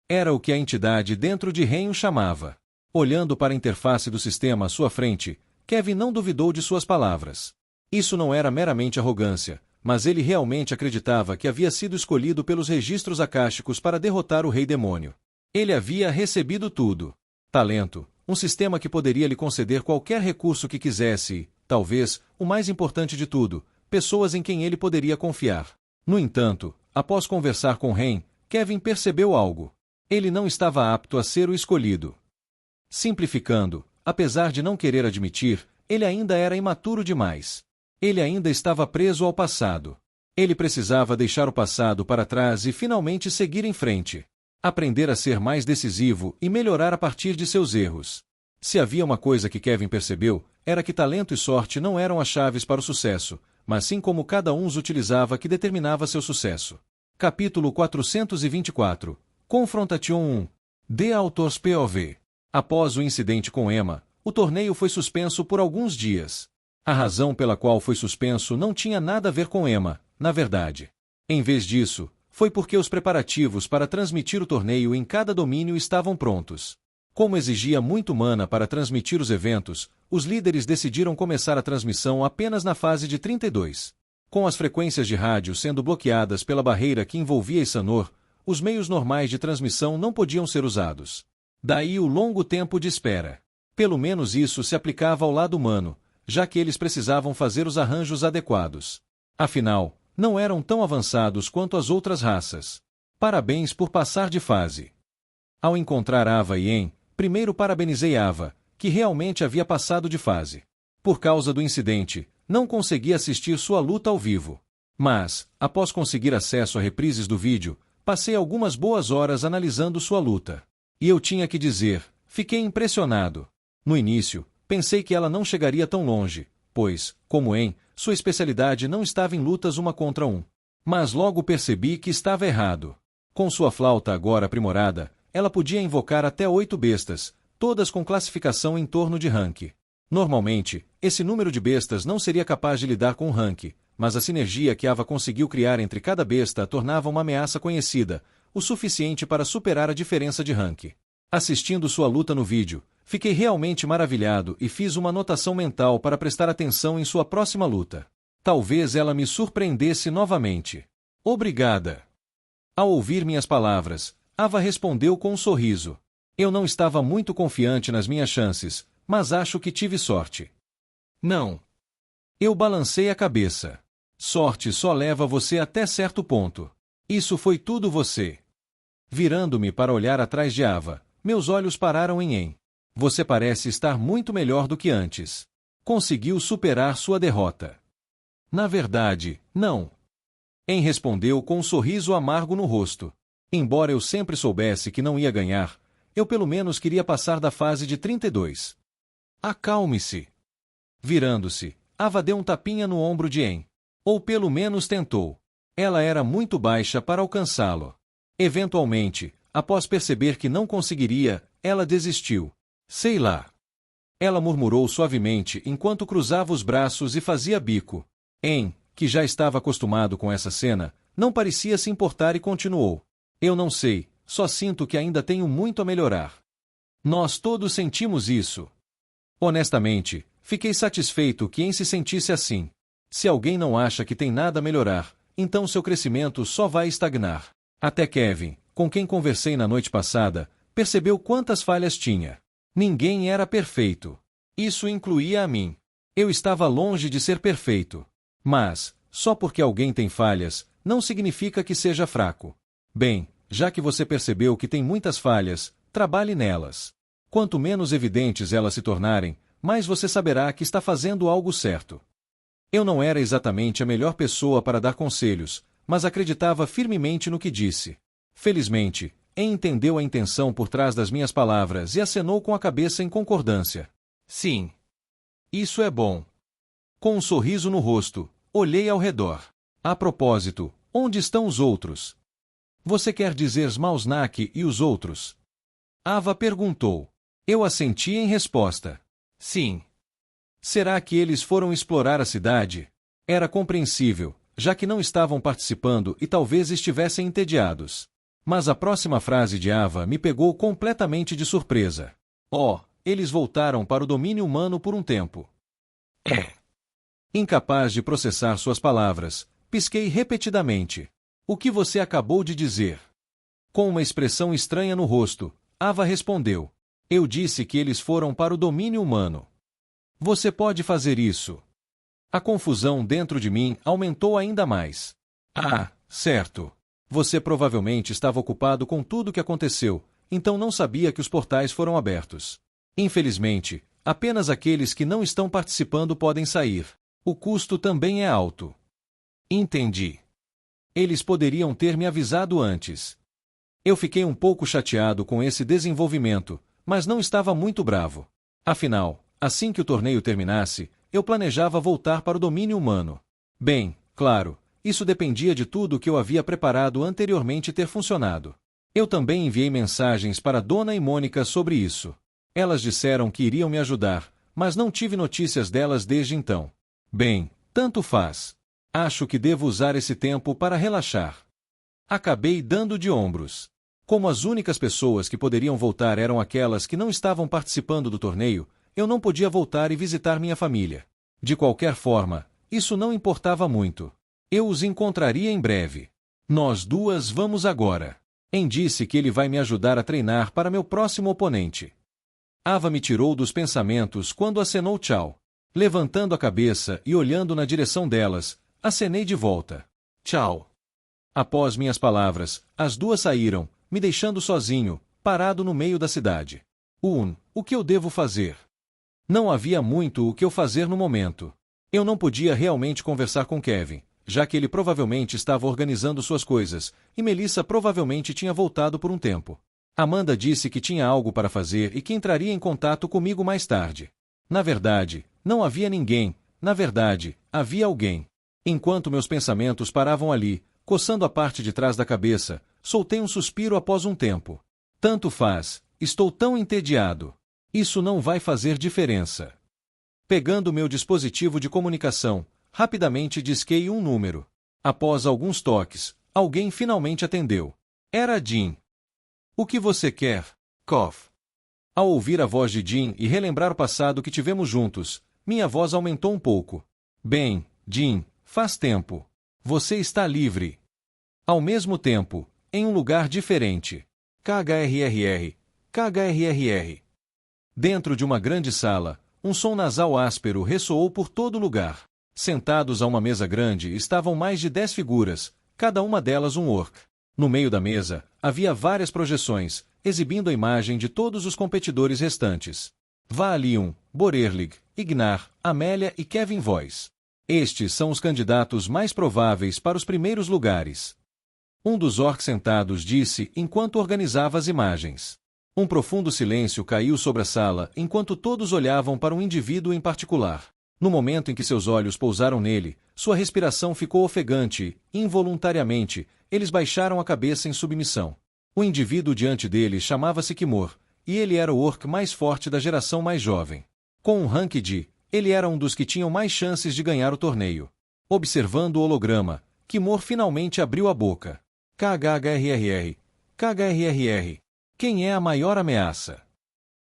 Era o que a entidade dentro de Ren o chamava. Olhando para a interface do sistema à sua frente, Kevin não duvidou de suas palavras. Isso não era meramente arrogância, mas ele realmente acreditava que havia sido escolhido pelos registros akáshicos para derrotar o Rei Demônio. Ele havia recebido tudo. Talento, um sistema que poderia lhe conceder qualquer recurso que quisesse e, talvez, o mais importante de tudo, pessoas em quem ele poderia confiar. No entanto, após conversar com Ren, Kevin percebeu algo. Ele não estava apto a ser o escolhido. Simplificando, apesar de não querer admitir, ele ainda era imaturo demais. Ele ainda estava preso ao passado. Ele precisava deixar o passado para trás e finalmente seguir em frente. Aprender a ser mais decisivo e melhorar a partir de seus erros. Se havia uma coisa que Kevin percebeu, era que talento e sorte não eram as chaves para o sucesso, mas sim como cada um os utilizava que determinava seu sucesso. Capítulo 424. Confrontation 1. The Author's POV. Após o incidente com Emma, o torneio foi suspenso por alguns dias. A razão pela qual foi suspenso não tinha nada a ver com Emma, na verdade. Em vez disso, foi porque os preparativos para transmitir o torneio em cada domínio estavam prontos. Como exigia muito mana para transmitir os eventos, os líderes decidiram começar a transmissão apenas na fase de 32. Com as frequências de rádio sendo bloqueadas pela barreira que envolvia Essanor, os meios normais de transmissão não podiam ser usados. Daí o longo tempo de espera. Pelo menos isso se aplicava ao lado humano, já que eles precisavam fazer os arranjos adequados. Afinal, não eram tão avançados quanto as outras raças. Parabéns por passar de fase. Ao encontrar Ava e En, primeiro parabenizei Ava, que realmente havia passado de fase. Por causa do incidente, não consegui assistir sua luta ao vivo. Mas, após conseguir acesso a reprises do vídeo, passei algumas boas horas analisando sua luta. E eu tinha que dizer, fiquei impressionado. No início, pensei que ela não chegaria tão longe, pois, como En, sua especialidade não estava em lutas 1 contra 1. Mas logo percebi que estava errado. Com sua flauta agora aprimorada, ela podia invocar até 8 bestas, todas com classificação em torno de rank. Normalmente, esse número de bestas não seria capaz de lidar com o rank, mas a sinergia que Ava conseguiu criar entre cada besta a tornava uma ameaça conhecida, o suficiente para superar a diferença de rank. Assistindo sua luta no vídeo, fiquei realmente maravilhado e fiz uma anotação mental para prestar atenção em sua próxima luta. Talvez ela me surpreendesse novamente. Obrigada. Ao ouvir minhas palavras, Ava respondeu com um sorriso. Eu não estava muito confiante nas minhas chances, mas acho que tive sorte. Não. Eu balancei a cabeça. Sorte só leva você até certo ponto. Isso foi tudo você. Virando-me para olhar atrás de Ava, meus olhos pararam em En. Você parece estar muito melhor do que antes. Conseguiu superar sua derrota. Na verdade, não. En respondeu com um sorriso amargo no rosto. Embora eu sempre soubesse que não ia ganhar, eu pelo menos queria passar da fase de 32. Acalme-se. Virando-se, Ava deu um tapinha no ombro de En. Ou pelo menos tentou. Ela era muito baixa para alcançá-lo. Eventualmente, após perceber que não conseguiria, ela desistiu. Sei lá. Ela murmurou suavemente enquanto cruzava os braços e fazia bico. En, que já estava acostumado com essa cena, não parecia se importar e continuou. Eu não sei, só sinto que ainda tenho muito a melhorar. Nós todos sentimos isso. Honestamente, fiquei satisfeito que En se sentisse assim. Se alguém não acha que tem nada a melhorar, então seu crescimento só vai estagnar. Até Kevin, com quem conversei na noite passada, percebeu quantas falhas tinha. Ninguém era perfeito. Isso incluía a mim. Eu estava longe de ser perfeito. Mas, só porque alguém tem falhas, não significa que seja fraco. Bem, já que você percebeu que tem muitas falhas, trabalhe nelas. Quanto menos evidentes elas se tornarem, mais você saberá que está fazendo algo certo. Eu não era exatamente a melhor pessoa para dar conselhos, mas acreditava firmemente no que disse. Felizmente, En entendeu a intenção por trás das minhas palavras e acenou com a cabeça em concordância. Sim. Isso é bom. Com um sorriso no rosto, olhei ao redor. A propósito, onde estão os outros? Você quer dizer Smausnak e os outros? Ava perguntou. Eu assenti em resposta. Sim. Será que eles foram explorar a cidade? Era compreensível, já que não estavam participando e talvez estivessem entediados. Mas a próxima frase de Ava me pegou completamente de surpresa. Oh, eles voltaram para o domínio humano por um tempo. Incapaz de processar suas palavras, pisquei repetidamente. O que você acabou de dizer? Com uma expressão estranha no rosto, Ava respondeu. Eu disse que eles foram para o domínio humano. Você pode fazer isso. A confusão dentro de mim aumentou ainda mais. Ah, certo. Você provavelmente estava ocupado com tudo o que aconteceu, então não sabia que os portais foram abertos. Infelizmente, apenas aqueles que não estão participando podem sair. O custo também é alto. Entendi. Eles poderiam ter me avisado antes. Eu fiquei um pouco chateado com esse desenvolvimento, mas não estava muito bravo. Afinal, assim que o torneio terminasse, eu planejava voltar para o domínio humano. Bem, claro, isso dependia de tudo o que eu havia preparado anteriormente ter funcionado. Eu também enviei mensagens para Donna e Mônica sobre isso. Elas disseram que iriam me ajudar, mas não tive notícias delas desde então. Bem, tanto faz. Acho que devo usar esse tempo para relaxar. Acabei dando de ombros. Como as únicas pessoas que poderiam voltar eram aquelas que não estavam participando do torneio, eu não podia voltar e visitar minha família. De qualquer forma, isso não importava muito. Eu os encontraria em breve. Nós duas vamos agora. En disse que ele vai me ajudar a treinar para meu próximo oponente. Ava me tirou dos pensamentos quando acenou tchau. Levantando a cabeça e olhando na direção delas, acenei de volta. Tchau. Após minhas palavras, as duas saíram, me deixando sozinho, parado no meio da cidade. O que eu devo fazer? Não havia muito o que eu fazer no momento. Eu não podia realmente conversar com Kevin, já que ele provavelmente estava organizando suas coisas, e Melissa provavelmente tinha voltado por um tempo. Amanda disse que tinha algo para fazer e que entraria em contato comigo mais tarde. Na verdade, não havia ninguém, na verdade, havia alguém. Enquanto meus pensamentos paravam ali, coçando a parte de trás da cabeça, soltei um suspiro após um tempo. Tanto faz, estou tão entediado. Isso não vai fazer diferença. Pegando meu dispositivo de comunicação, rapidamente disquei um número. Após alguns toques, alguém finalmente atendeu. Era Jean. O que você quer, Koff? Ao ouvir a voz de Jean e relembrar o passado que tivemos juntos, minha voz aumentou um pouco. Bem, Jean, faz tempo. Você está livre. Ao mesmo tempo, em um lugar diferente. KHRRR. KHRRR. Dentro de uma grande sala, um som nasal áspero ressoou por todo lugar. Sentados a uma mesa grande estavam mais de 10 figuras, cada uma delas um orc. No meio da mesa, havia várias projeções, exibindo a imagem de todos os competidores restantes. Valium, Borerlig, Ignar, Amélia e Kevin Voice. Estes são os candidatos mais prováveis para os primeiros lugares. Um dos orcs sentados disse enquanto organizava as imagens. Um profundo silêncio caiu sobre a sala enquanto todos olhavam para um indivíduo em particular. No momento em que seus olhos pousaram nele, sua respiração ficou ofegante e, involuntariamente, eles baixaram a cabeça em submissão. O indivíduo diante deles chamava-se Kimor, e ele era o orc mais forte da geração mais jovem. Com um rank de, ele era um dos que tinham mais chances de ganhar o torneio. Observando o holograma, Kimor finalmente abriu a boca. KHRR. KHRR. Quem é a maior ameaça?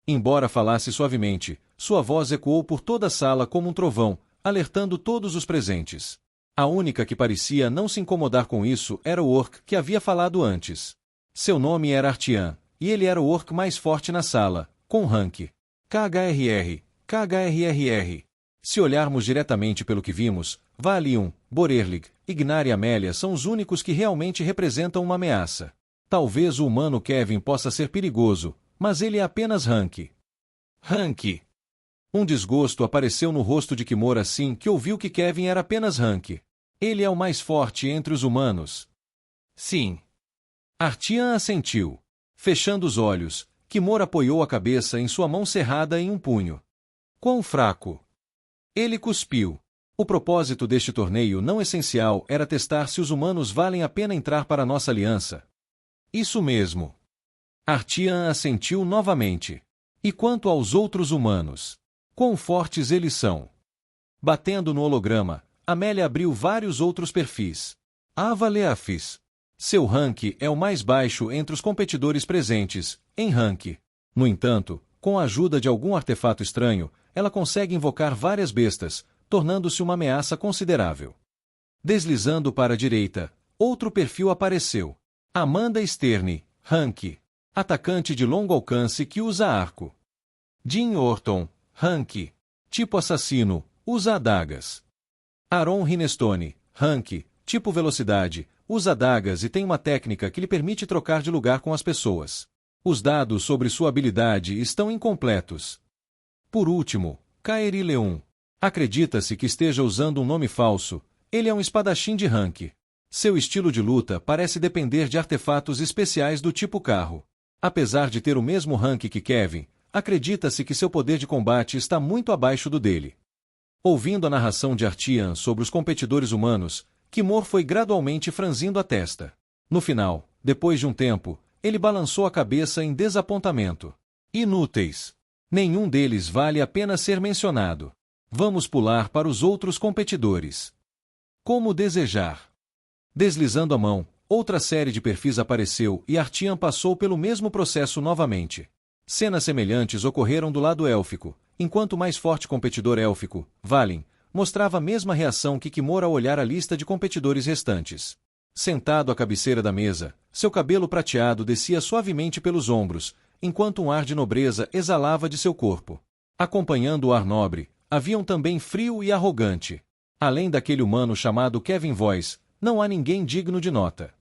Embora falasse suavemente, sua voz ecoou por toda a sala como um trovão, alertando todos os presentes. A única que parecia não se incomodar com isso era o orc que havia falado antes. Seu nome era Artian, e ele era o orc mais forte na sala, com rank KHRR. KHRR. Se olharmos diretamente pelo que vimos, Valium, Borerlig, Ignar e Amélia são os únicos que realmente representam uma ameaça. Talvez o humano Kevin possa ser perigoso, mas ele é apenas rank. Rank. Um desgosto apareceu no rosto de Kimor assim que ouviu que Kevin era apenas rank. Ele é o mais forte entre os humanos. Sim. Artian assentiu. Fechando os olhos, Kimor apoiou a cabeça em sua mão cerrada em um punho. Quão fraco! Ele cuspiu. O propósito deste torneio não essencial era testar se os humanos valem a pena entrar para nossa aliança. Isso mesmo. Artian assentiu novamente. E quanto aos outros humanos? Quão fortes eles são? Batendo no holograma, Amélia abriu vários outros perfis. Avaleafis. Seu rank é o mais baixo entre os competidores presentes, em rank. No entanto, com a ajuda de algum artefato estranho, ela consegue invocar várias bestas, tornando-se uma ameaça considerável. Deslizando para a direita, outro perfil apareceu. Amanda Sterne, rank. Atacante de longo alcance que usa arco. Jim Orton, rank. Tipo assassino, usa adagas. Aaron Rinestone, rank. Tipo velocidade, usa adagas e tem uma técnica que lhe permite trocar de lugar com as pessoas. Os dados sobre sua habilidade estão incompletos. Por último, Kairi Leon. Acredita-se que esteja usando um nome falso. Ele é um espadachim de rank. Seu estilo de luta parece depender de artefatos especiais do tipo carro. Apesar de ter o mesmo rank que Kevin, acredita-se que seu poder de combate está muito abaixo do dele. Ouvindo a narração de Artian sobre os competidores humanos, Kimor foi gradualmente franzindo a testa. No final, depois de um tempo, ele balançou a cabeça em desapontamento. Inúteis. Nenhum deles vale a pena ser mencionado. Vamos pular para os outros competidores. Como desejar. Deslizando a mão, outra série de perfis apareceu e Artian passou pelo mesmo processo novamente. Cenas semelhantes ocorreram do lado élfico, enquanto o mais forte competidor élfico, Valen, mostrava a mesma reação que Kimor ao olhar a lista de competidores restantes. Sentado à cabeceira da mesa, seu cabelo prateado descia suavemente pelos ombros, enquanto um ar de nobreza exalava de seu corpo. Acompanhando o ar nobre, havia um também frio e arrogante. Além daquele humano chamado Kevin Voice, não há ninguém digno de nota.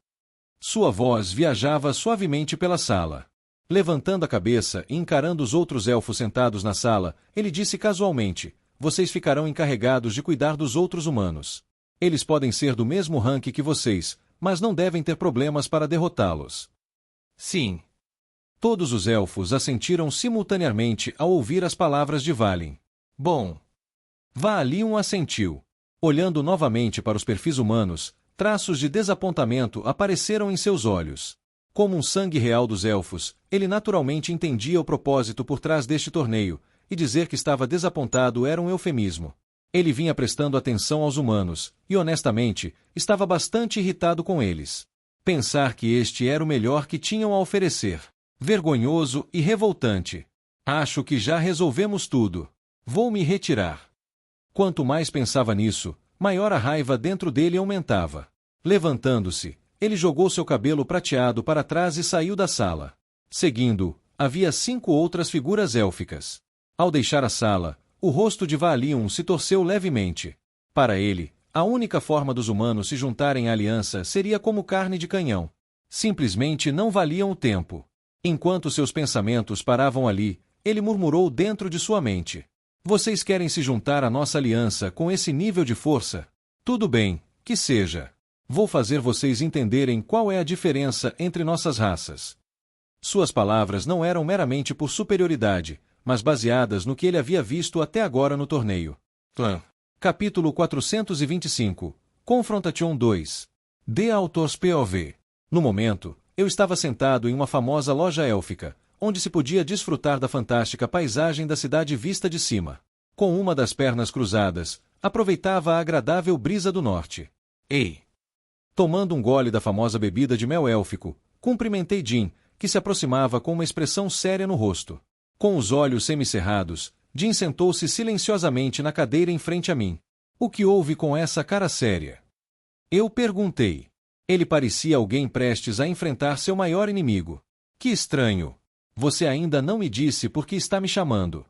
Sua voz viajava suavemente pela sala. Levantando a cabeça e encarando os outros elfos sentados na sala, ele disse casualmente: vocês ficarão encarregados de cuidar dos outros humanos. Eles podem ser do mesmo rank que vocês, mas não devem ter problemas para derrotá-los. Sim. Todos os elfos assentiram simultaneamente ao ouvir as palavras de Valen. Bom. Valium assentiu. Olhando novamente para os perfis humanos, traços de desapontamento apareceram em seus olhos. Como um sangue real dos elfos, ele naturalmente entendia o propósito por trás deste torneio, e dizer que estava desapontado era um eufemismo. Ele vinha prestando atenção aos humanos, e honestamente, estava bastante irritado com eles. Pensar que este era o melhor que tinham a oferecer. Vergonhoso e revoltante. Acho que já resolvemos tudo. Vou me retirar. Quanto mais pensava nisso, maior a raiva dentro dele aumentava. Levantando-se, ele jogou seu cabelo prateado para trás e saiu da sala. Seguindo, havia 5 outras figuras élficas. Ao deixar a sala, o rosto de Valium se torceu levemente. Para ele, a única forma dos humanos se juntarem à aliança seria como carne de canhão. Simplesmente não valiam o tempo. Enquanto seus pensamentos paravam ali, ele murmurou dentro de sua mente. Vocês querem se juntar à nossa aliança com esse nível de força? Tudo bem, que seja. Vou fazer vocês entenderem qual é a diferença entre nossas raças. Suas palavras não eram meramente por superioridade, mas baseadas no que ele havia visto até agora no torneio. Capítulo 425. Confrontation 2. The Author's POV. No momento, eu estava sentado em uma famosa loja élfica, onde se podia desfrutar da fantástica paisagem da cidade vista de cima. Com uma das pernas cruzadas, aproveitava a agradável brisa do norte. Ei! Tomando um gole da famosa bebida de mel élfico, cumprimentei Jin, que se aproximava com uma expressão séria no rosto. Com os olhos semicerrados, Jin sentou-se silenciosamente na cadeira em frente a mim. O que houve com essa cara séria? Eu perguntei. Ele parecia alguém prestes a enfrentar seu maior inimigo. Que estranho! Você ainda não me disse por que está me chamando.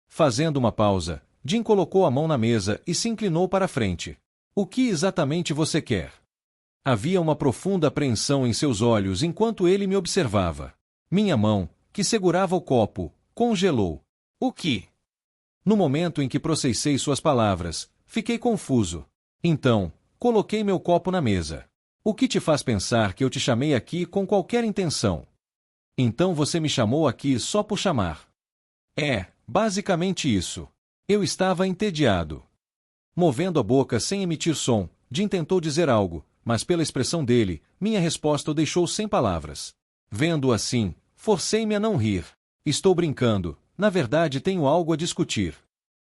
Fazendo uma pausa, Jin colocou a mão na mesa e se inclinou para a frente. O que exatamente você quer? Havia uma profunda apreensão em seus olhos enquanto ele me observava. Minha mão, que segurava o copo, congelou. O que? No momento em que processei suas palavras, fiquei confuso. Então, coloquei meu copo na mesa. O que te faz pensar que eu te chamei aqui com qualquer intenção? Então você me chamou aqui só por chamar. É, basicamente isso. Eu estava entediado. Movendo a boca sem emitir som, Jin tentou dizer algo, mas pela expressão dele, minha resposta o deixou sem palavras. Vendo-o assim, forcei-me a não rir. Estou brincando, na verdade tenho algo a discutir.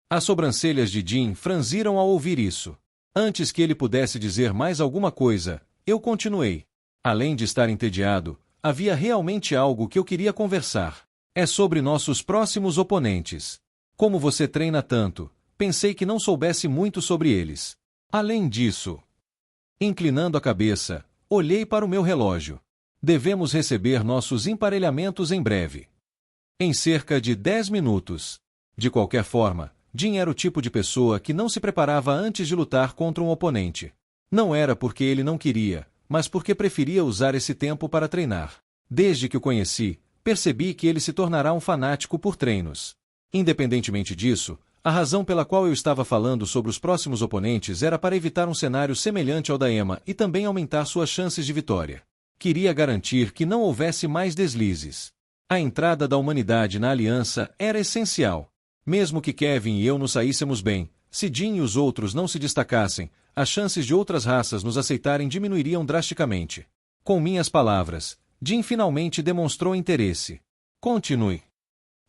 As sobrancelhas de Jin franziram ao ouvir isso. Antes que ele pudesse dizer mais alguma coisa, eu continuei. Além de estar entediado, havia realmente algo que eu queria conversar. É sobre nossos próximos oponentes. Como você treina tanto, pensei que não soubesse muito sobre eles. Além disso, inclinando a cabeça, olhei para o meu relógio. Devemos receber nossos emparelhamentos em breve. Em cerca de 10 minutos. De qualquer forma, Jin era o tipo de pessoa que não se preparava antes de lutar contra um oponente. Não era porque ele não queria, mas porque preferia usar esse tempo para treinar. Desde que o conheci, percebi que ele se tornará um fanático por treinos. Independentemente disso, a razão pela qual eu estava falando sobre os próximos oponentes era para evitar um cenário semelhante ao da Emma e também aumentar suas chances de vitória. Queria garantir que não houvesse mais deslizes. A entrada da humanidade na aliança era essencial. Mesmo que Kevin e eu nos saíssemos bem, se Jin e os outros não se destacassem, as chances de outras raças nos aceitarem diminuiriam drasticamente. Com minhas palavras, Jin finalmente demonstrou interesse. Continue.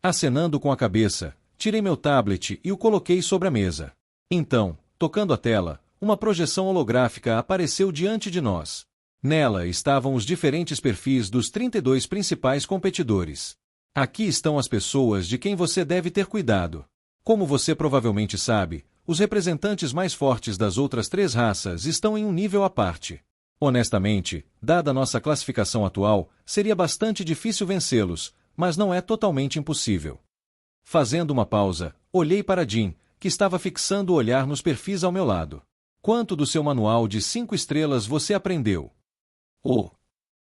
Acenando com a cabeça, tirei meu tablet e o coloquei sobre a mesa. Então, tocando a tela, uma projeção holográfica apareceu diante de nós. Nela estavam os diferentes perfis dos 32 principais competidores. Aqui estão as pessoas de quem você deve ter cuidado. Como você provavelmente sabe, os representantes mais fortes das outras 3 raças estão em um nível à parte. Honestamente, dada nossa classificação atual, seria bastante difícil vencê-los, mas não é totalmente impossível. Fazendo uma pausa, olhei para Jin, que estava fixando o olhar nos perfis ao meu lado. Quanto do seu manual de 5 estrelas você aprendeu? Oh!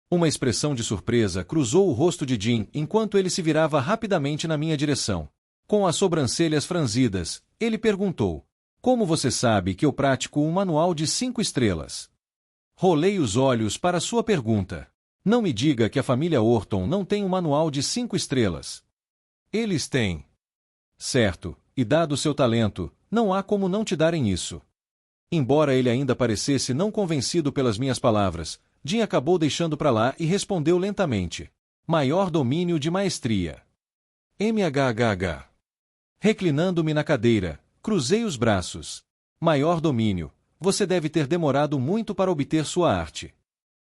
Uma expressão de surpresa cruzou o rosto de Jin enquanto ele se virava rapidamente na minha direção. Com as sobrancelhas franzidas, ele perguntou: Como você sabe que eu pratico um manual de 5 estrelas? Rolei os olhos para sua pergunta. Não me diga que a família Orton não tem um manual de 5 estrelas. Eles têm. Certo, e dado seu talento, não há como não te darem isso. Embora ele ainda parecesse não convencido pelas minhas palavras, Jin acabou deixando para lá e respondeu lentamente. Maior domínio de maestria. MHHH. Reclinando-me na cadeira, cruzei os braços. Maior domínio. Você deve ter demorado muito para obter sua arte.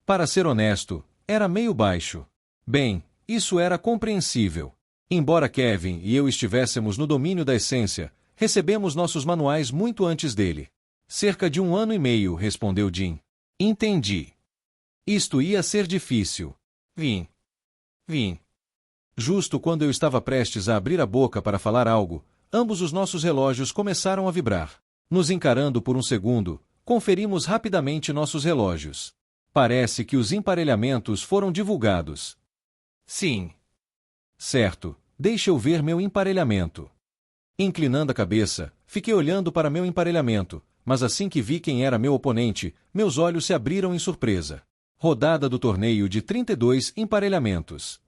Para ser honesto, era meio baixo. Bem, isso era compreensível. Embora Kevin e eu estivéssemos no domínio da essência, recebemos nossos manuais muito antes dele. Cerca de 1 ano e meio, respondeu Jin. Entendi. Isto ia ser difícil. Vim. Justo quando eu estava prestes a abrir a boca para falar algo, ambos os nossos relógios começaram a vibrar. Nos encarando por um segundo, conferimos rapidamente nossos relógios. Parece que os emparelhamentos foram divulgados. Sim. Certo, deixe eu ver meu emparelhamento. Inclinando a cabeça, fiquei olhando para meu emparelhamento, mas assim que vi quem era meu oponente, meus olhos se abriram em surpresa. Rodada do torneio de 32 emparelhamentos.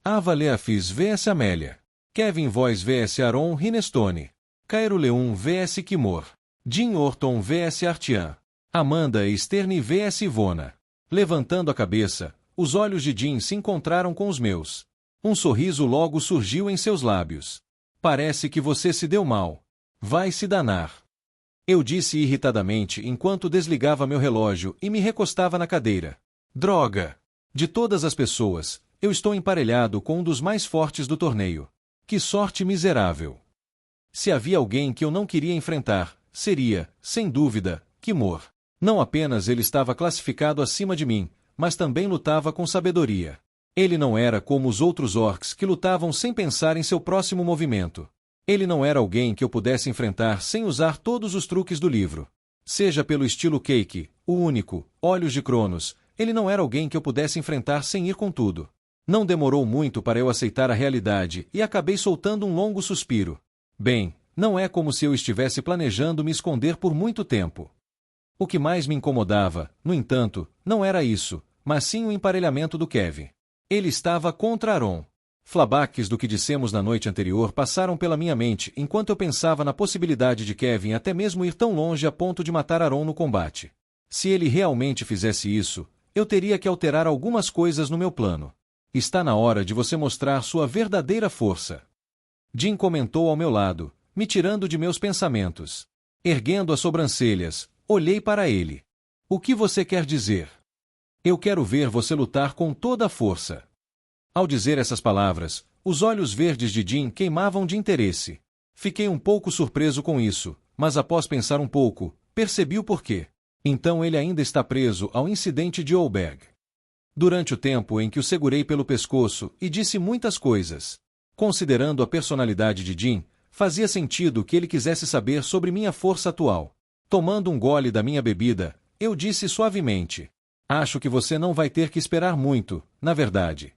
Ava Leafis vs Amélia. Kevin Voice vs Aaron Rinestone. Cairo Leum vs Kimor. Jim Orton vs Artian. Amanda Sterne vs Ivona. Levantando a cabeça, os olhos de Jim se encontraram com os meus. Um sorriso logo surgiu em seus lábios. Parece que você se deu mal. Vai se danar. Eu disse irritadamente enquanto desligava meu relógio e me recostava na cadeira. Droga! De todas as pessoas, eu estou emparelhado com um dos mais fortes do torneio. Que sorte miserável! Se havia alguém que eu não queria enfrentar, seria, sem dúvida, Kimor. Não apenas ele estava classificado acima de mim, mas também lutava com sabedoria. Ele não era como os outros orcs que lutavam sem pensar em seu próximo movimento. Ele não era alguém que eu pudesse enfrentar sem usar todos os truques do livro. Seja pelo estilo Cake, o único, Olhos de Cronos, ele não era alguém que eu pudesse enfrentar sem ir com tudo. Não demorou muito para eu aceitar a realidade e acabei soltando um longo suspiro. Bem, não é como se eu estivesse planejando me esconder por muito tempo. O que mais me incomodava, no entanto, não era isso, mas sim o emparelhamento do Kevin. Ele estava contra Aaron. Flashbacks do que dissemos na noite anterior passaram pela minha mente enquanto eu pensava na possibilidade de Kevin até mesmo ir tão longe a ponto de matar Aaron no combate. Se ele realmente fizesse isso, eu teria que alterar algumas coisas no meu plano. Está na hora de você mostrar sua verdadeira força. Jim comentou ao meu lado, me tirando de meus pensamentos. Erguendo as sobrancelhas, olhei para ele. O que você quer dizer? Eu quero ver você lutar com toda a força. Ao dizer essas palavras, os olhos verdes de Jim queimavam de interesse. Fiquei um pouco surpreso com isso, mas após pensar um pouco, percebi o porquê. Então ele ainda está preso ao incidente de Olberg. Durante o tempo em que o segurei pelo pescoço e disse muitas coisas. Considerando a personalidade de Jim, fazia sentido que ele quisesse saber sobre minha força atual. Tomando um gole da minha bebida, eu disse suavemente. Acho que você não vai ter que esperar muito, na verdade.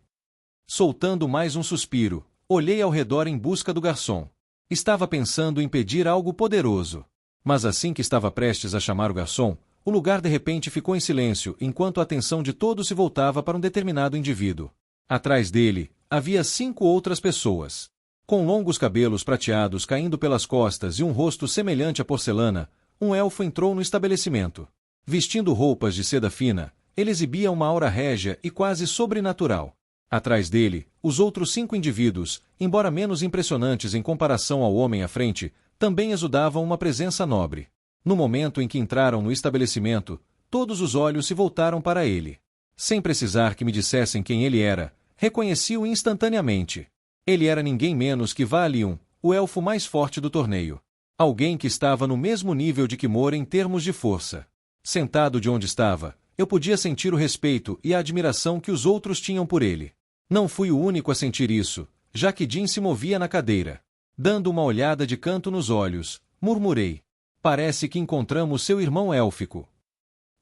Soltando mais um suspiro, olhei ao redor em busca do garçom. Estava pensando em pedir algo poderoso. Mas assim que estava prestes a chamar o garçom, o lugar de repente ficou em silêncio enquanto a atenção de todos se voltava para um determinado indivíduo. Atrás dele, havia 5 outras pessoas. Com longos cabelos prateados caindo pelas costas e um rosto semelhante à porcelana, um elfo entrou no estabelecimento. Vestindo roupas de seda fina, ele exibia uma aura régia e quase sobrenatural. Atrás dele, os outros 5 indivíduos, embora menos impressionantes em comparação ao homem à frente, também exudavam uma presença nobre. No momento em que entraram no estabelecimento, todos os olhos se voltaram para ele. Sem precisar que me dissessem quem ele era, reconheci-o instantaneamente. Ele era ninguém menos que Valium, o elfo mais forte do torneio. Alguém que estava no mesmo nível de Kimor em termos de força. Sentado de onde estava, eu podia sentir o respeito e a admiração que os outros tinham por ele. Não fui o único a sentir isso, já que Jim se movia na cadeira. Dando uma olhada de canto nos olhos, murmurei. Parece que encontramos seu irmão élfico.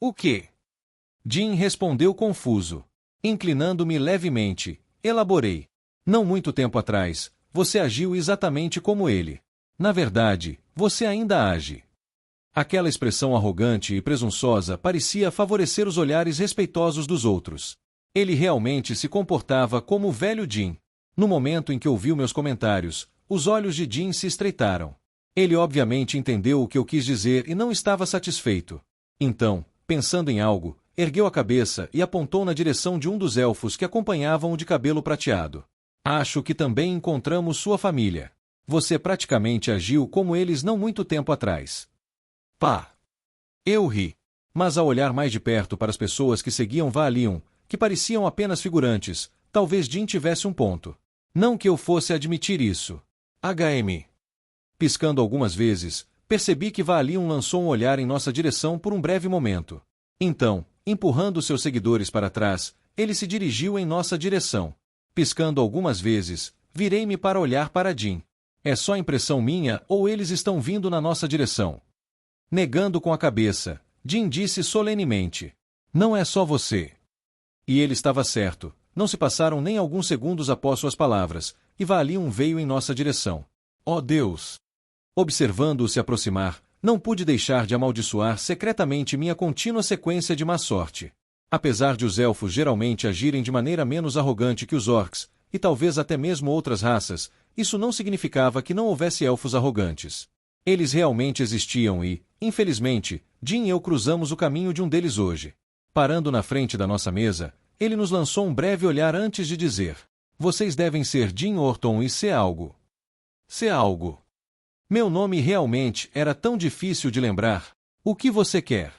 O quê? Jim respondeu confuso. Inclinando-me levemente, elaborei. Não muito tempo atrás, você agiu exatamente como ele. Na verdade, você ainda age. Aquela expressão arrogante e presunçosa parecia favorecer os olhares respeitosos dos outros. Ele realmente se comportava como o velho Jim. No momento em que ouviu meus comentários, os olhos de Jim se estreitaram. Ele obviamente entendeu o que eu quis dizer e não estava satisfeito. Então, pensando em algo, ergueu a cabeça e apontou na direção de um dos elfos que acompanhavam o de cabelo prateado. Acho que também encontramos sua família. Você praticamente agiu como eles não muito tempo atrás. Pá! Eu ri. Mas ao olhar mais de perto para as pessoas que seguiam Valium, que pareciam apenas figurantes, talvez Jim tivesse um ponto. Não que eu fosse admitir isso. HM. Piscando algumas vezes, percebi que Valium lançou um olhar em nossa direção por um breve momento. Então, empurrando seus seguidores para trás, ele se dirigiu em nossa direção. Piscando algumas vezes, virei-me para olhar para Jim. É só impressão minha ou eles estão vindo na nossa direção? Negando com a cabeça, Jim disse solenemente. Não é só você. E ele estava certo. Não se passaram nem alguns segundos após suas palavras, e Valium veio em nossa direção. Oh Deus! Observando-o se aproximar, não pude deixar de amaldiçoar secretamente minha contínua sequência de má sorte. Apesar de os elfos geralmente agirem de maneira menos arrogante que os orcs, e talvez até mesmo outras raças, isso não significava que não houvesse elfos arrogantes. Eles realmente existiam e, infelizmente, Jin e eu cruzamos o caminho de um deles hoje. Parando na frente da nossa mesa, ele nos lançou um breve olhar antes de dizer: "Vocês devem ser Jin Orton e ser algo." Ser algo. Meu nome realmente era tão difícil de lembrar. "O que você quer?"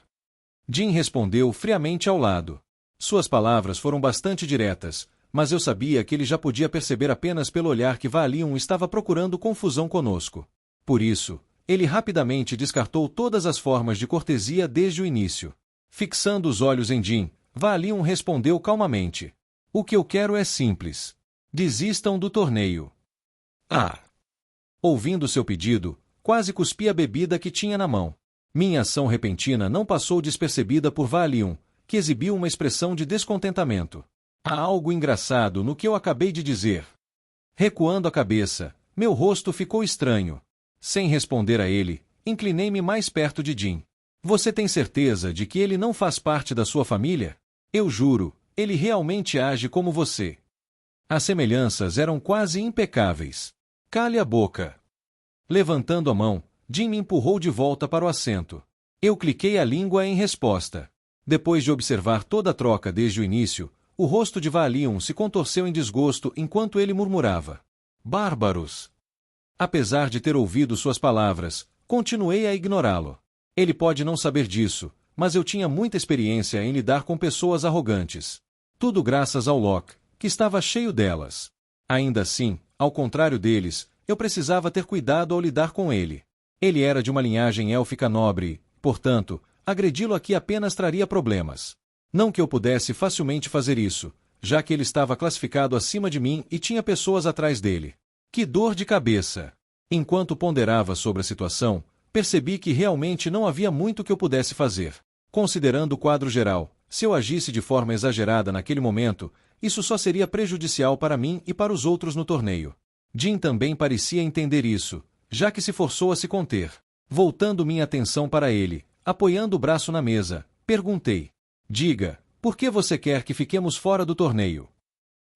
Jin respondeu friamente ao lado. Suas palavras foram bastante diretas, mas eu sabia que ele já podia perceber apenas pelo olhar que Valium estava procurando confusão conosco. Por isso, ele rapidamente descartou todas as formas de cortesia desde o início. Fixando os olhos em Jin, Valium respondeu calmamente: "O que eu quero é simples. Desistam do torneio." Ah! Ouvindo seu pedido, quase cuspi a bebida que tinha na mão. Minha ação repentina não passou despercebida por Valium, que exibiu uma expressão de descontentamento. Há algo engraçado no que eu acabei de dizer. Recuando a cabeça, meu rosto ficou estranho. Sem responder a ele, inclinei-me mais perto de Jin. "Você tem certeza de que ele não faz parte da sua família? Eu juro, ele realmente age como você." As semelhanças eram quase impecáveis. "Cale a boca." Levantando a mão, Jin me empurrou de volta para o assento. Eu cliquei a língua em resposta. Depois de observar toda a troca desde o início, o rosto de Valium se contorceu em desgosto enquanto ele murmurava: "Bárbaros." Apesar de ter ouvido suas palavras, continuei a ignorá-lo. Ele pode não saber disso, mas eu tinha muita experiência em lidar com pessoas arrogantes. Tudo graças ao Locke, que estava cheio delas. Ainda assim, ao contrário deles, eu precisava ter cuidado ao lidar com ele. Ele era de uma linhagem élfica nobre e, portanto, agredi-lo aqui apenas traria problemas. Não que eu pudesse facilmente fazer isso, já que ele estava classificado acima de mim e tinha pessoas atrás dele. Que dor de cabeça! Enquanto ponderava sobre a situação, percebi que realmente não havia muito que eu pudesse fazer. Considerando o quadro geral, se eu agisse de forma exagerada naquele momento, isso só seria prejudicial para mim e para os outros no torneio. Jin também parecia entender isso, já que se forçou a se conter. Voltando minha atenção para ele, apoiando o braço na mesa, perguntei: "Diga, por que você quer que fiquemos fora do torneio?"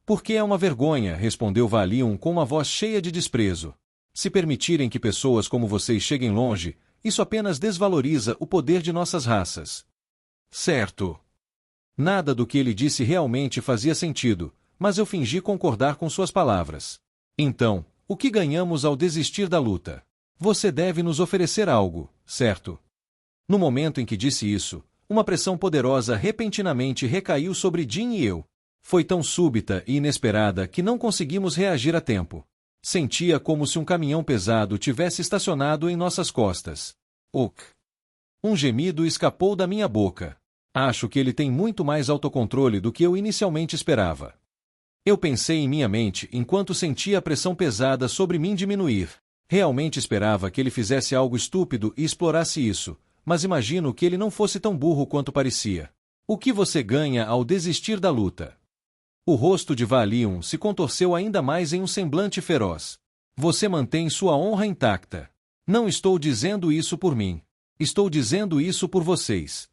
"Porque é uma vergonha", respondeu Valium com uma voz cheia de desprezo. "Se permitirem que pessoas como vocês cheguem longe, isso apenas desvaloriza o poder de nossas raças." Certo. Nada do que ele disse realmente fazia sentido, mas eu fingi concordar com suas palavras. "Então, o que ganhamos ao desistir da luta? Você deve nos oferecer algo, certo?" No momento em que disse isso, uma pressão poderosa repentinamente recaiu sobre Jin e eu. Foi tão súbita e inesperada que não conseguimos reagir a tempo. Sentia como se um caminhão pesado tivesse estacionado em nossas costas. "Ok." Um gemido escapou da minha boca. Acho que ele tem muito mais autocontrole do que eu inicialmente esperava. Eu pensei em minha mente enquanto sentia a pressão pesada sobre mim diminuir. Realmente esperava que ele fizesse algo estúpido e explorasse isso, mas imagino que ele não fosse tão burro quanto parecia. "O que você ganha ao desistir da luta?" O rosto de Valium se contorceu ainda mais em um semblante feroz. "Você mantém sua honra intacta. Não estou dizendo isso por mim. Estou dizendo isso por vocês."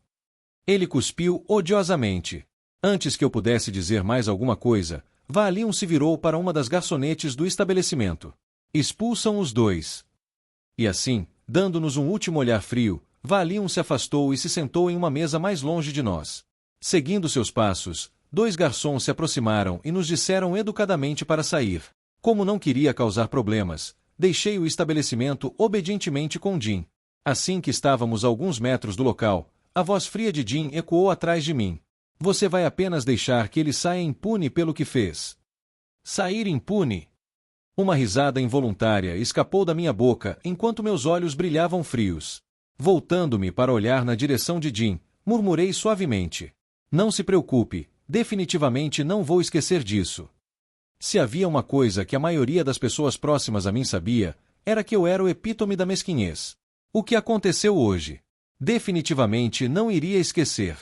Ele cuspiu odiosamente. Antes que eu pudesse dizer mais alguma coisa, Valium se virou para uma das garçonetes do estabelecimento. "Expulsam os dois." E assim, dando-nos um último olhar frio, Valium se afastou e se sentou em uma mesa mais longe de nós. Seguindo seus passos, 2 garçons se aproximaram e nos disseram educadamente para sair. Como não queria causar problemas, deixei o estabelecimento obedientemente com Jin. Assim que estávamos a alguns metros do local, a voz fria de Jin ecoou atrás de mim. "Você vai apenas deixar que ele saia impune pelo que fez?" "Sair impune?" Uma risada involuntária escapou da minha boca enquanto meus olhos brilhavam frios. Voltando-me para olhar na direção de Jin, murmurei suavemente: "Não se preocupe, definitivamente não vou esquecer disso." Se havia uma coisa que a maioria das pessoas próximas a mim sabia, era que eu era o epítome da mesquinhez. O que aconteceu hoje? Definitivamente não iria esquecer.